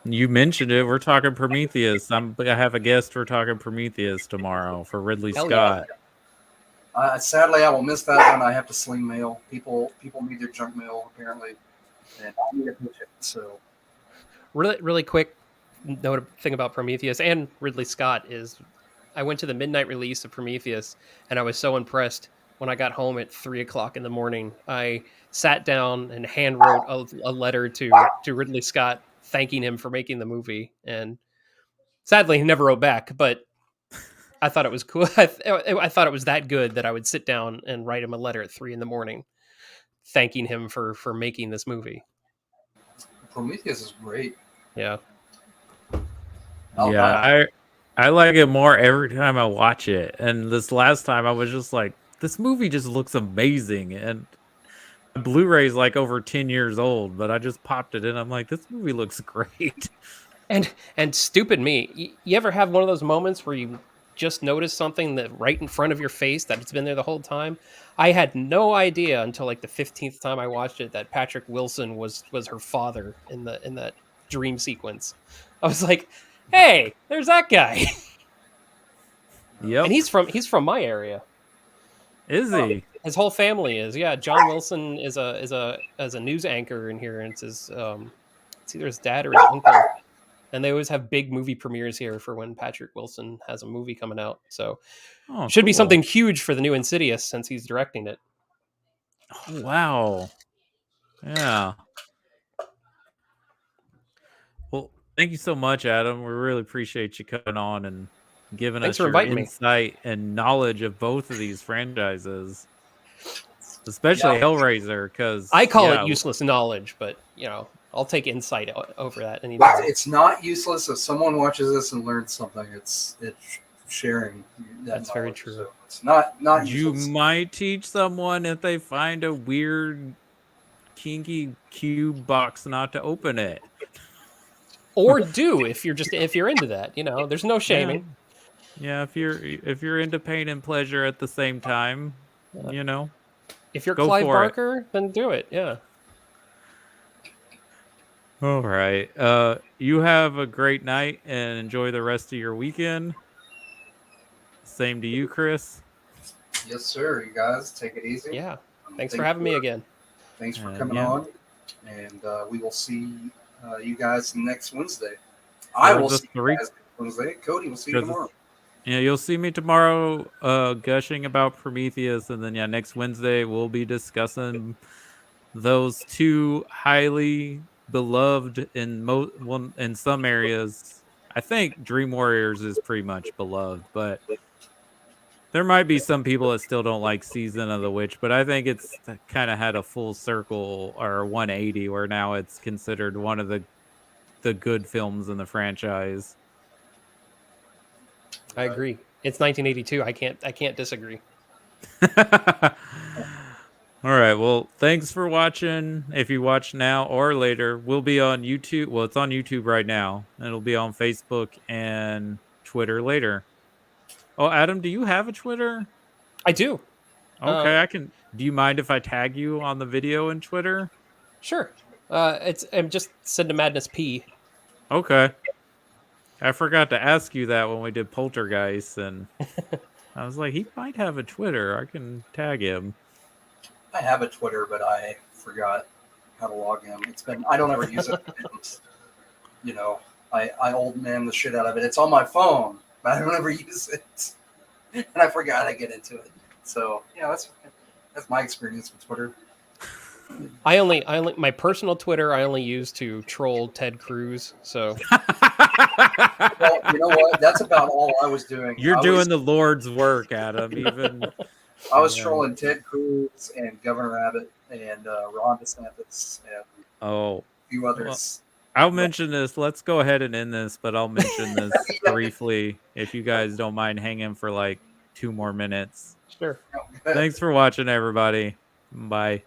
you mentioned it. We're talking Prometheus. I have a guest. We're talking Prometheus tomorrow for Ridley Hell Scott. Yeah. Sadly, I will miss that one. I have to sling mail. People need their junk mail apparently, and I need a paycheck. So, Really quick thing about Prometheus and Ridley Scott is, I went to the midnight release of Prometheus, and I was so impressed. When I got home at 3:00 in the morning, I sat down and hand wrote a letter to Ridley Scott thanking him for making the movie. And sadly, he never wrote back, but I thought it was cool. I thought it was that good that I would sit down and write him a letter at 3 a.m, thanking him for making this movie. Prometheus is great. Yeah. I like it more every time I watch it. And this last time I was just like, this movie just looks amazing. And the Blu-ray is like over 10 years old, but I just popped it in. I'm like, this movie looks great. And stupid me, you ever have one of those moments where you just notice something that right in front of your face that it's been there the whole time? I had no idea until like the 15th time I watched it that Patrick Wilson was her father in that dream sequence. I was like, "Hey, there's that guy." Yep. And he's from my area. Is he? His whole family is. Yeah, John Wilson is a news anchor in here, and it's either his dad or his uncle. And they always have big movie premieres here for when Patrick Wilson has a movie coming out. So Oh, should be cool. something huge for the new Insidious since he's directing it. Oh, wow. Yeah. Well, thank you so much, Adam. We really appreciate you coming on and giving Thanks us for your inviting me. insight and knowledge of both of these franchises, especially Hellraiser. Because I call it useless knowledge, but I'll take insight over that any day. It's not useless if someone watches this and learns something. It's sharing. That's very true. So it's not you useless. might teach someone if they find a weird, kinky cube box not to open it. Or do if you're into that. There's no shaming. Yeah, if you're into pain and pleasure at the same time, If you're go Clive for Barker, then do it. Yeah. All right. You have a great night and enjoy the rest of your weekend. Same to you, Chris. Yes, sir. You guys take it easy. Yeah. Thanks for having me again. Thanks for coming on, and we will see you guys next Wednesday. I will see you guys next Wednesday. Cody will see you tomorrow. Yeah, you'll see me tomorrow gushing about Prometheus, and then next Wednesday we'll be discussing those two highly beloved in some areas. I think Dream Warriors is pretty much beloved, but there might be some people that still don't like Season of the Witch, but I think it's kind of had a full circle or 180 where now it's considered one of the good films in the franchise. I agree. It's 1982. I can't disagree. All right. Well, thanks for watching. If you watch now or later, we'll be on YouTube. Well, it's on YouTube right now. And it'll be on Facebook and Twitter later. Oh, Adam, do you have a Twitter? I do. Okay, I can. Do you mind if I tag you on the video in Twitter? Sure. I'm just Send to Madness P. Okay. I forgot to ask you that when we did Poltergeist, and I was like, he might have a Twitter. I can tag him. I have a Twitter, but I forgot how to log in. I don't ever use it. I old man the shit out of it. It's on my phone, but I don't ever use it. And I forgot to get into it. So yeah, that's my experience with Twitter. I only my personal Twitter I only use to troll Ted Cruz. So well, you know what? That's about all I was doing. You're doing the Lord's work, Adam. Even I was trolling Ted Cruz and Governor Abbott and Ron DeSantis and a few others. Well, I'll mention this. Let's go ahead and end this, but I'll mention this briefly if you guys don't mind hanging for like 2 more minutes. Sure. Thanks for watching, everybody. Bye.